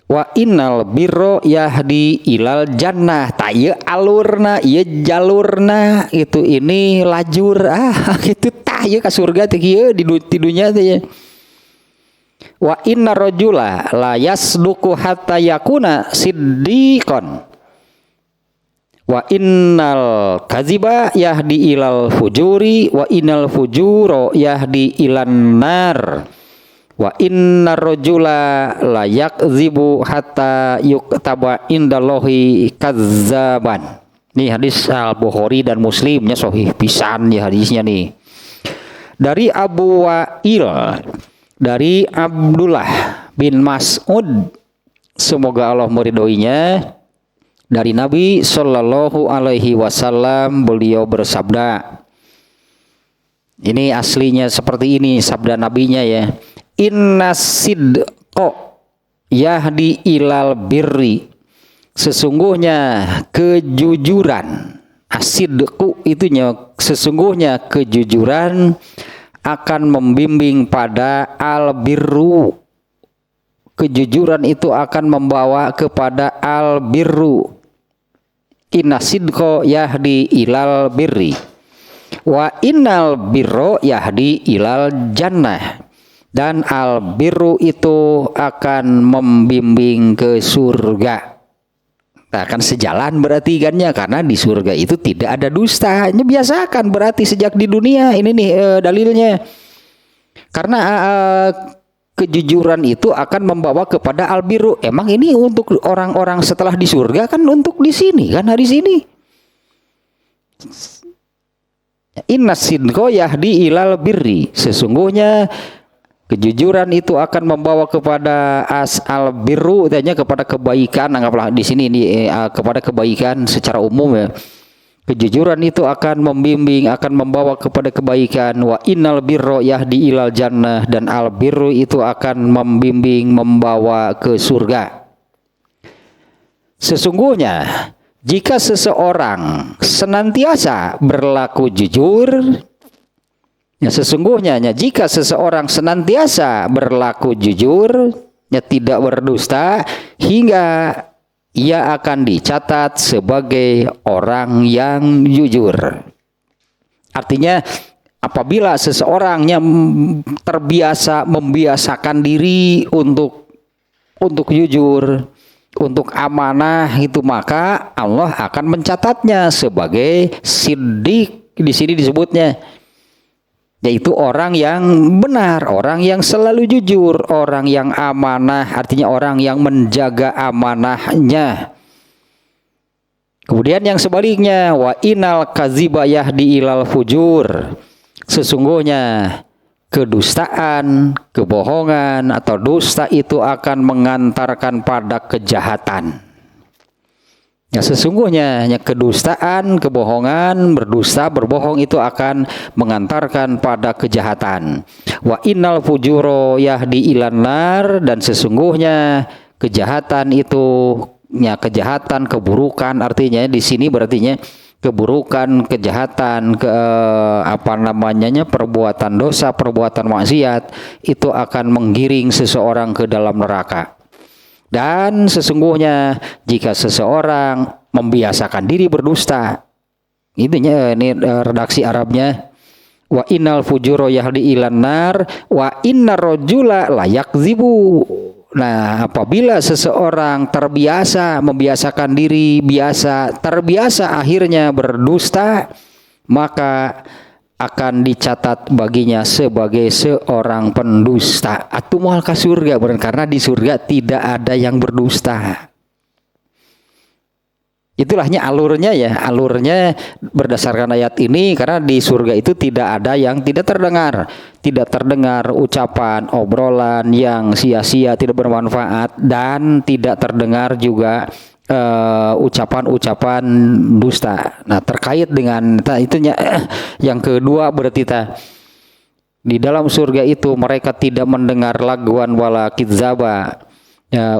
wa innal birra yahdi ilal jannah. Ieu alurna, ieu jalurna itu ini lajur gitu tah ieu ka surga teh kieu di dunya teh ya. Wa inna rajula la yasduqu hatta yakuna siddiqan wa innal kaziba yahdi ilal fujuri wa innal fujura yahdi ilan nar wa innar rajula la yakzibu hatta yuktaba indallahi kazzaban. Nih hadis Al-Bukhari dan Muslimnya sahih pisan ya hadisnya nih. Dari Abu Wa'il, dari Abdullah bin Mas'ud, semoga Allah meridhoinya, dari Nabi sallallahu alaihi wasallam beliau bersabda. Ini aslinya seperti ini sabda nabinya ya. Inna sidqa yahdi ilal birri. Sesungguhnya kejujuran, asidku itunya sesungguhnya kejujuran akan membimbing pada al-birru. Kejujuran itu akan membawa kepada al-birru. Inna sidqa yahdi ilal birri wa innal birra yahdi ilal jannah. Dan al-birru itu akan membimbing ke surga. Nah, akan sejalan berarti kannya, karena di surga itu tidak ada dusta. Ini biasakan berarti sejak di dunia. Ini nih dalilnya. Karena kejujuran itu akan membawa kepada al-birru. Emang ini untuk orang-orang setelah di surga kan, untuk di sini kan, hari sini. Inna sidqa yahdi ilal birri. Sesungguhnya kejujuran itu akan membawa kepada al birru, artinya kepada kebaikan. Anggaplah di sini ini kepada kebaikan secara umum ya. Kejujuran itu akan membimbing, akan membawa kepada kebaikan. Wa innal birra yahdi ilal jannah. Dan al birru itu akan membimbing, membawa ke surga. Sesungguhnya jika seseorang senantiasa berlaku jujur, Ya, sesungguhnya jika seseorang senantiasa berlaku jujur, ya tidak berdusta, hingga ia akan dicatat sebagai orang yang jujur. Artinya apabila seseorang yang terbiasa membiasakan diri untuk jujur, untuk amanah itu, maka Allah akan mencatatnya sebagai siddiq. Di sini disebutnya yaitu orang yang benar, orang yang selalu jujur, orang yang amanah, artinya orang yang menjaga amanahnya. Kemudian yang sebaliknya, wa inal kadziba yahdi ilal fujur. Sesungguhnya kedustaan, kebohongan atau dusta itu akan mengantarkan pada kejahatan. Ya, sesungguhnya kedustaan, kebohongan, berdusta, berbohong itu akan mengantarkan pada kejahatan. Wa innal fujuro yahdi ilan nar, dan sesungguhnya kejahatan itu, ya kejahatan, keburukan, artinya di sini berartinya keburukan, kejahatan, perbuatan dosa, perbuatan maksiat itu akan menggiring seseorang ke dalam neraka. Dan sesungguhnya jika seseorang membiasakan diri berdusta, ini redaksi Arabnya, wa innal fujuro yahdi ilan nar wa innar rajula la yakdzibu. Nah, apabila seseorang membiasakan diri, terbiasa akhirnya berdusta, maka akan dicatat baginya sebagai seorang pendusta. Atau mual ke surga, karena di surga tidak ada yang berdusta. Itulahnya alurnya berdasarkan ayat ini, karena di surga itu tidak ada yang tidak terdengar ucapan, obrolan yang sia-sia, tidak bermanfaat, dan tidak terdengar juga ucapan-ucapan dusta. Nah, terkait dengan itunya yang kedua berarti di dalam surga itu mereka tidak mendengar lagwan wala kidzaba,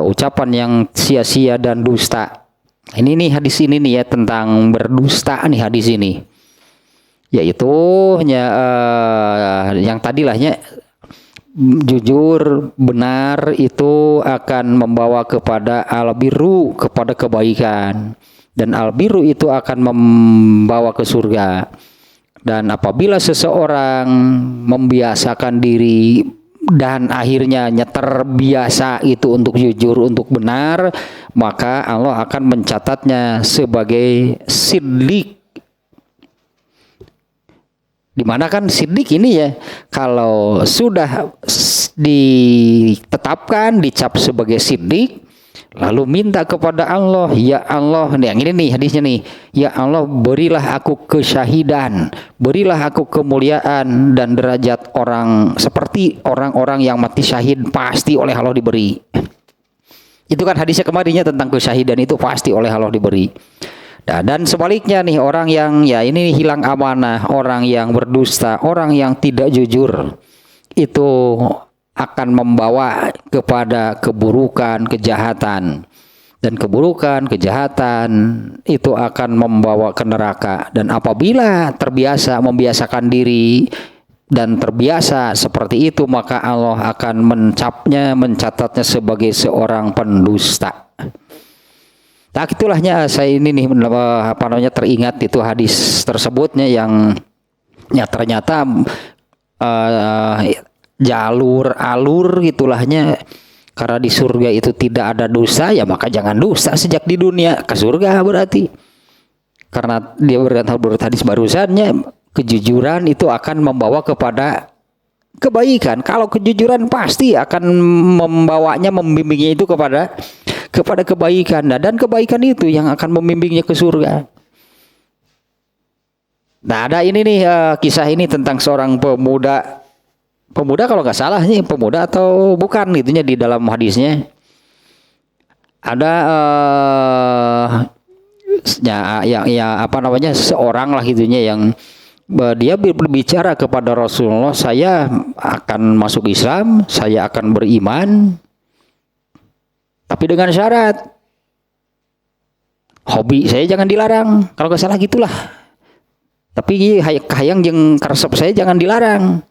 ucapan yang sia-sia dan dusta. Ini nih hadis ini nih ya, tentang berdusta nih hadis ini, yaitu yang tadilahnya jujur, benar itu akan membawa kepada albirru, kepada kebaikan, dan albirru itu akan membawa ke surga. Dan apabila seseorang membiasakan diri dan akhirnya terbiasa itu untuk jujur, untuk benar, maka Allah akan mencatatnya sebagai siddiq. Dimana kan siddiq ini ya, kalau sudah ditetapkan, dicap sebagai siddiq, lalu minta kepada Allah, ya Allah, yang ini nih hadisnya nih, ya Allah berilah aku kesyahidan, berilah aku kemuliaan dan derajat orang seperti orang-orang yang mati syahid, pasti oleh Allah diberi. Itu kan hadisnya kemarinnya tentang kesyahidan itu pasti oleh Allah diberi. Nah, dan sebaliknya nih, orang yang ini hilang amanah, orang yang berdusta, orang yang tidak jujur, itu akan membawa kepada keburukan, kejahatan. Dan keburukan, kejahatan itu akan membawa ke neraka. Dan apabila membiasakan diri dan terbiasa seperti itu, maka Allah akan mencatatnya sebagai seorang pendusta. Nah, itulahnya saya ini nih teringat itu hadis tersebutnya yang ternyata alur gitulahnya, karena di surga itu tidak ada dosa, ya maka jangan dusta sejak di dunia, ke surga berarti. Karena dia berkata hadis barusannya, kejujuran itu akan membawa kepada kebaikan. Kalau kejujuran pasti akan membimbingnya itu kepada kebaikan. Nah, dan kebaikan itu yang akan membimbingnya ke surga. Nah, ada ini nih kisah ini tentang seorang pemuda kalau nggak salah nih, pemuda atau bukan gitunya, di dalam hadisnya ada seorang lah gitunya yang dia berbicara kepada Rasulullah, saya akan masuk Islam, saya akan beriman, tapi dengan syarat hobi saya jangan dilarang, kalau nggak salah gitulah. Tapi hayang jeung karesep saya jangan dilarang.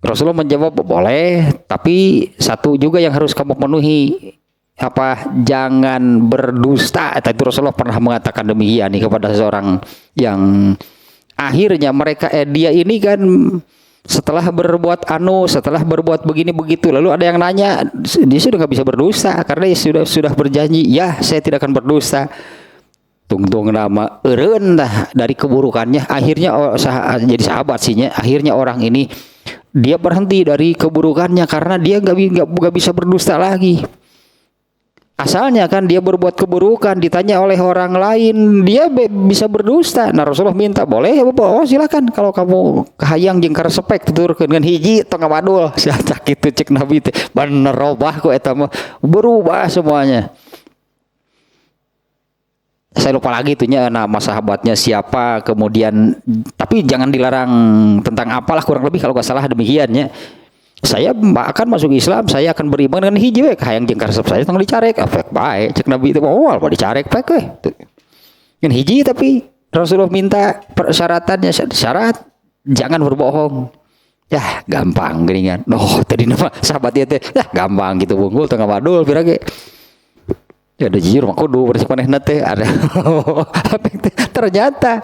Rasulullah menjawab boleh, tapi satu juga yang harus kamu penuhi, apa, jangan berdusta. Itu Rasulullah pernah mengatakan demikian nih kepada seseorang yang akhirnya mereka dia ini kan setelah berbuat begini begitu, lalu ada yang nanya, dia sudah nggak bisa berdusta karena dia sudah berjanji, ya saya tidak akan berdusta. Tungtung nama rendah dari keburukannya, akhirnya jadi sahabat sihnya. Akhirnya orang ini dia berhenti dari keburukannya karena dia nggak bisa berdusta lagi. Asalnya kan dia berbuat keburukan, ditanya oleh orang lain dia bisa berdusta. Nah Rasulullah minta, boleh ya Bapak, oh silakan kalau kamu kahayang jeung karesepek tuturkeun dengan hiji tengah wadul. Sak kitu cek Nabi teh bener robah ku eta mah, berubah semuanya. Saya lupa lagi itunya nama sahabatnya siapa, kemudian tapi jangan dilarang tentang apalah, kurang lebih kalau nggak salah demikiannya. Saya akan masuk Islam, saya akan beriman dengan hiji we hayang jeung karesep saya tong dicarek efek bae cek Nabi itu awal mau dicarek pek we ngan hiji. Tapi Rasulullah minta persyaratannya, syarat jangan berbohong. Ya gampang geuningan. Tadi nama sahabat ieu teh gampang gitu bungkul tengah wadul pirage. Ya ada jujur mah kudu bersih manehna teh ada. Ternyata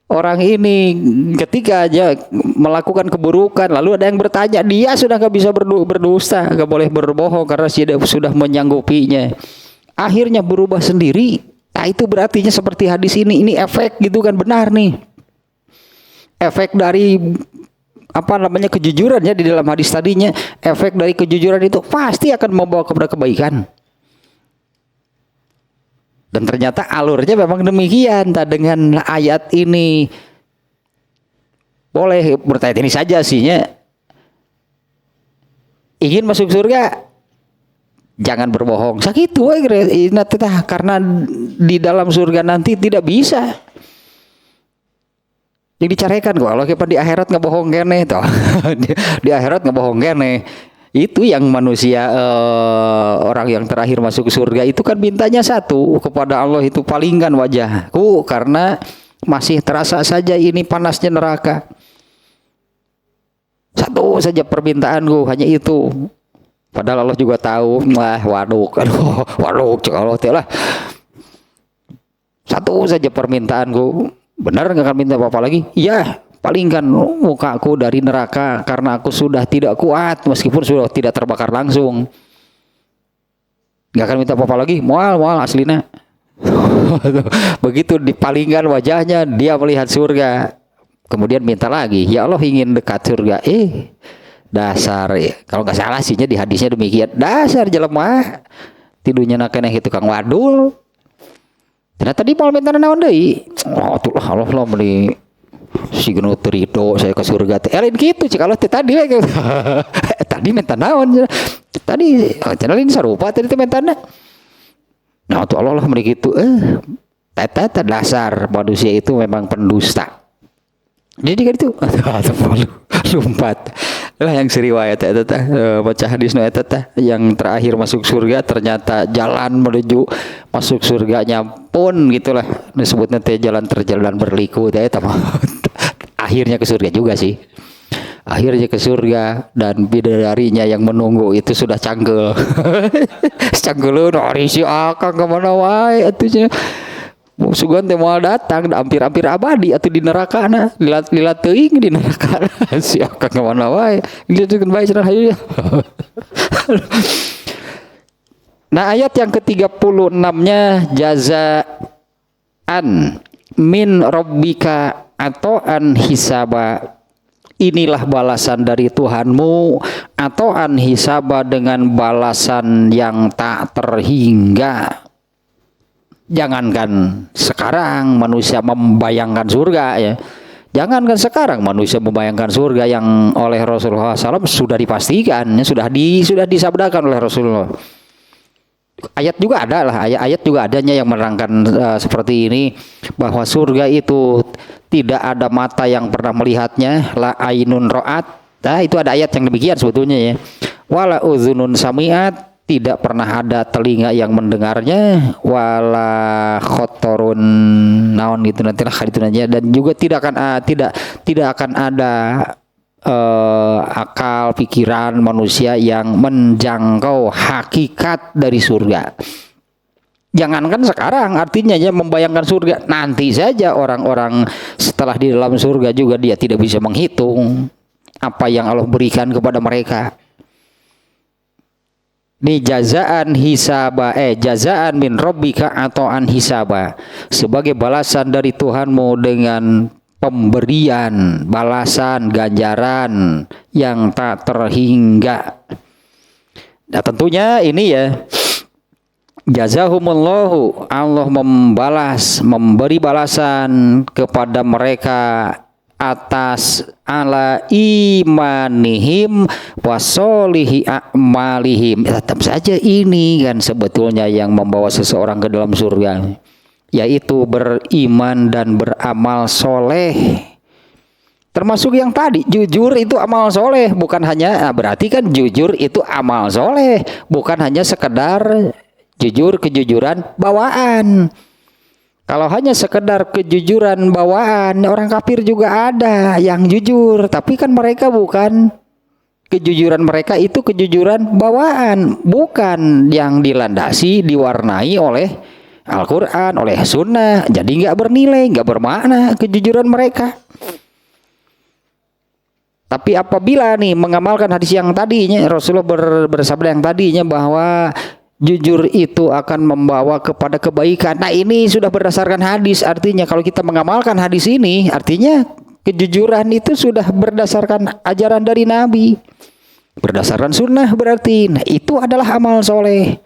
orang ini ketika aja melakukan keburukan lalu ada yang bertanya, dia sudah nggak bisa berdusta, nggak boleh berbohong karena sudah menyanggupinya. Akhirnya berubah sendiri. Nah itu berartinya seperti hadis ini efek gitu kan, benar nih. Efek dari apa namanya kejujurannya di dalam hadis tadinya, efek dari kejujuran itu pasti akan membawa kepada kebaikan. Dan ternyata alurnya memang demikian. Dengan ayat ini boleh bertanya ini saja sihnya, ingin masuk surga jangan berbohong. Sakitu karena di dalam surga nanti tidak bisa. Yang dicarekan kok kalau kita di akhirat nggak bohong kene toh. Di akhirat nggak bohong kene. Itu yang manusia orang yang terakhir masuk surga itu kan mintanya satu kepada Allah, itu palingkan wajahku karena masih terasa saja ini panasnya neraka. Satu saja permintaanku, hanya itu. Padahal Allah juga tahu, waduh cek Allah lah. Satu saja permintaanku. Benar nggak akan minta apa-apa lagi? Ya, palingkan mukaku dari neraka karena aku sudah tidak kuat meskipun sudah tidak terbakar langsung. Nggak akan minta apa-apa lagi. Mual aslina. Begitu dipalingkan wajahnya, dia melihat surga. Kemudian minta lagi, ya Allah ingin dekat surga. Dasar ya. Kalau nggak salah sihnya di hadisnya demikian. Dasar jelema tidurnya nakena itu kang wadul. Ternyata di mau minta naon deui. Tuh Allah beli si genu terido saya ke surga teh. Lain kitu cik Allah tadi we. Tadi minta naon? Tadi cenah lain sarupa tadi teh mentana. Nah, tuh Allah beli kitu. Tata dasar manusia itu memang pendusta. Jadi kan itu lompat lah yang seriwayat eta baca hadis eta yang terakhir masuk surga ternyata jalan menuju masuk surganya pun gitulah disebutnya teh jalan terjalan berliku teh akhirnya ke surga juga sih. Akhirnya ke surga dan bidadarinya yang menunggu itu sudah canggul. Canggul nori si akang ke mana wae atunya. Sugan teh moal datang hampir-hampir abadi atuh di neraka na lilat teuing di neraka si akang ka mana wae ngeukeun bae cenah hayu. Nah ayat yang ke-36-nya jazaan min rabbika atau an hisaba, inilah balasan dari Tuhanmu, atau an hisaba dengan balasan yang tak terhingga. Jangankan sekarang manusia membayangkan surga ya. Jangankan sekarang manusia membayangkan surga yang oleh Rasulullah SAW sudah dipastikan, sudah disabdakan oleh Rasulullah. Ayat juga ada lah, ayat juga adanya yang menerangkan seperti ini, bahwa surga itu tidak ada mata yang pernah melihatnya, la ainun ra'at. Nah, itu ada ayat yang demikian sebetulnya ya. Wala uzunun sami'at, tidak pernah ada telinga yang mendengarnya, wala khotorun naon gitu nanti lah itu aja, dan juga tidak akan ada akal pikiran manusia yang menjangkau hakikat dari surga. Jangankan sekarang, artinya ya membayangkan surga, nanti saja orang-orang setelah di dalam surga juga dia tidak bisa menghitung apa yang Allah berikan kepada mereka. Ini jazaan min rabbika atau an hisaba, sebagai balasan dari Tuhanmu dengan pemberian, balasan, ganjaran yang tak terhingga. Nah tentunya ini ya, jazahumullahu, Allah memberi balasan kepada mereka atas ala imanihim wasolihi a'malihim. Tetap saja ini kan sebetulnya yang membawa seseorang ke dalam surga, yaitu beriman dan beramal soleh. Termasuk yang tadi, jujur itu amal soleh, bukan hanya, berarti kan jujur itu amal soleh, bukan hanya sekedar jujur kejujuran bawaan. Kalau hanya sekedar kejujuran bawaan, orang kafir juga ada yang jujur, tapi kan mereka bukan, kejujuran mereka itu kejujuran bawaan, bukan yang dilandasi, diwarnai oleh Al-Quran, oleh Sunnah. Jadi nggak bernilai, nggak bermakna kejujuran mereka. Tapi apabila nih mengamalkan hadis yang tadinya, Rasulullah bersabda yang tadinya bahwa jujur itu akan membawa kepada kebaikan. Nah ini sudah berdasarkan hadis, artinya kalau kita mengamalkan hadis ini, artinya kejujuran itu sudah berdasarkan ajaran dari Nabi, berdasarkan sunnah berarti. Nah itu adalah amal soleh.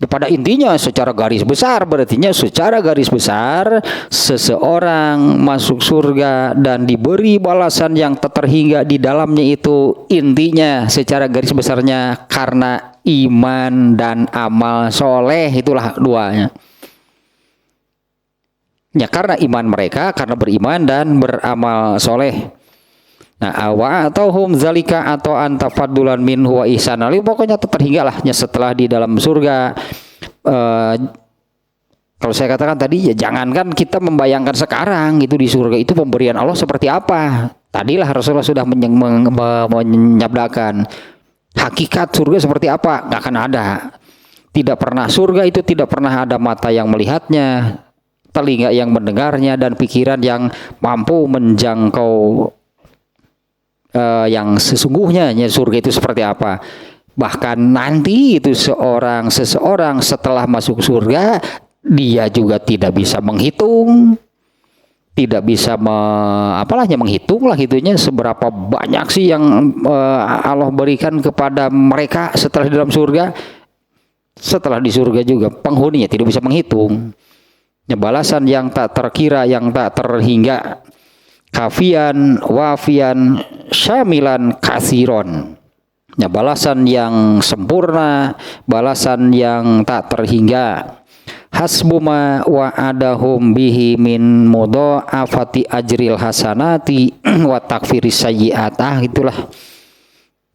Pada intinya secara garis besar, berartinya secara garis besar seseorang masuk surga dan diberi balasan yang tak terhingga di dalamnya, itu intinya secara garis besarnya karena iman dan amal soleh, itulah duanya. Ya karena iman mereka, karena beriman dan beramal soleh. Nah, wa atauhum zalika atau antafadulan minhu wa ihsana. Pokoknya terhinggalah setelah di dalam surga. Kalau saya katakan tadi, ya jangankan kita membayangkan sekarang itu di surga itu pemberian Allah seperti apa. Tadilah Rasulullah sudah menyabdakan hakikat surga seperti apa, nggak akan ada. Tidak pernah, surga itu tidak pernah ada mata yang melihatnya, telinga yang mendengarnya, dan pikiran yang mampu menjangkau yang sesungguhnya surga itu seperti apa. Bahkan nanti itu seseorang setelah masuk surga, dia juga tidak bisa menghitung, tidak bisa menghitung lah gitunya seberapa banyak sih yang Allah berikan kepada mereka setelah di dalam surga. Setelah di surga juga penghuninya tidak bisa menghitung. Balasan yang tak terkira, yang tak terhingga. Kafian, wafian, syamilan, kasiron. Balasan yang sempurna, balasan yang tak terhingga. Hasbuma wa'adahum bihi min mudha'afati ajril hasanati wa takfiris sayyi'atah. Itulah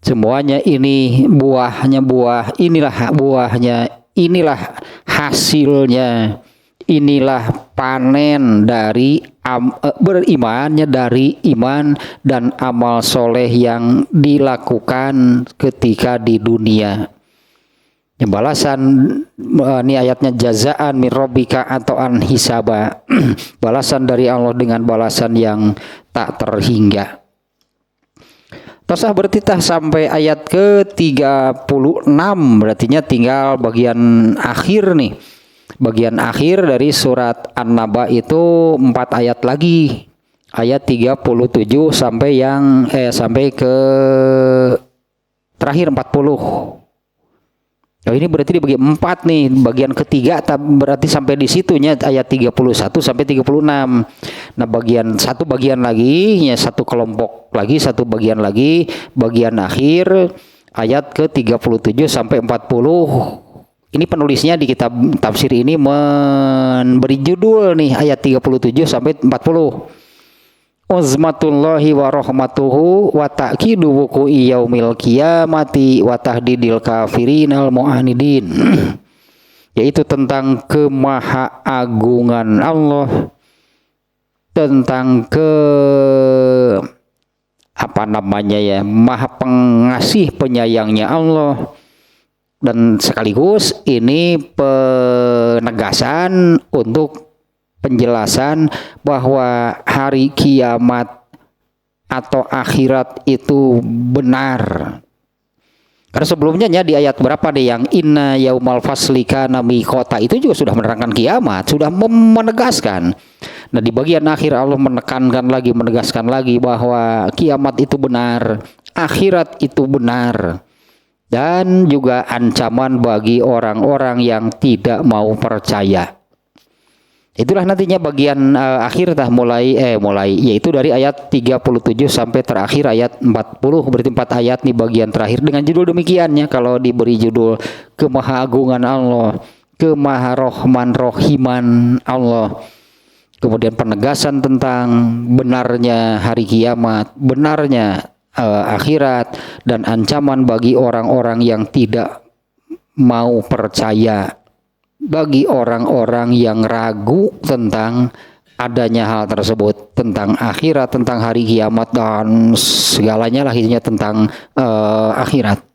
semuanya ini inilah hasilnya, inilah panen dari berimannya, dari iman dan amal soleh yang dilakukan ketika di dunia. Balasan ini ayatnya jazaan min rabbika atau an hisaba, balasan dari Allah dengan balasan yang tak terhingga. Terus berarti sampai ayat ke-36, berartinya tinggal bagian akhir nih. Bagian akhir dari surat An-Naba itu 4 ayat lagi. Ayat 37 sampai ke terakhir 40. Oh, ini berarti di bagian 4 nih, bagian ketiga berarti sampai di situnya ayat 31 sampai 36. Nah, bagian lagi, ya satu kelompok lagi, satu bagian lagi, bagian akhir ayat ke-37 sampai 40. Ini penulisnya di kitab tafsir ini memberi judul nih ayat 37 sampai 40. uzmatullahi wa rahmatuhu wa ta'kidu wuqu'i yaumil qiyamati wa tahdidil kafirinal mu'anidin. Yaitu tentang kemahaagungan Allah, tentang maha pengasih penyayangnya Allah, dan sekaligus ini penegasan untuk penjelasan bahwa hari kiamat atau akhirat itu benar. Karena sebelumnya di ayat berapa deh yang inna yaumal fasli kana miqata itu juga sudah menerangkan kiamat, sudah menegaskan. Nah di bagian akhir Allah menekankan lagi, menegaskan lagi bahwa kiamat itu benar, akhirat itu benar, dan juga ancaman bagi orang-orang yang tidak mau percaya. Itulah nantinya bagian akhir mulai yaitu dari ayat 37 sampai terakhir ayat 40, berarti 4 ayat nih bagian terakhir dengan judul demikiannya. Kalau diberi judul kemahagungan Allah, kemaharohman rohiman Allah, kemudian penegasan tentang benarnya hari kiamat, benarnya akhirat, dan ancaman bagi orang-orang yang tidak mau percaya, bagi orang-orang yang ragu tentang adanya hal tersebut, tentang akhirat, tentang hari kiamat, dan segalanya lah intinya tentang akhirat.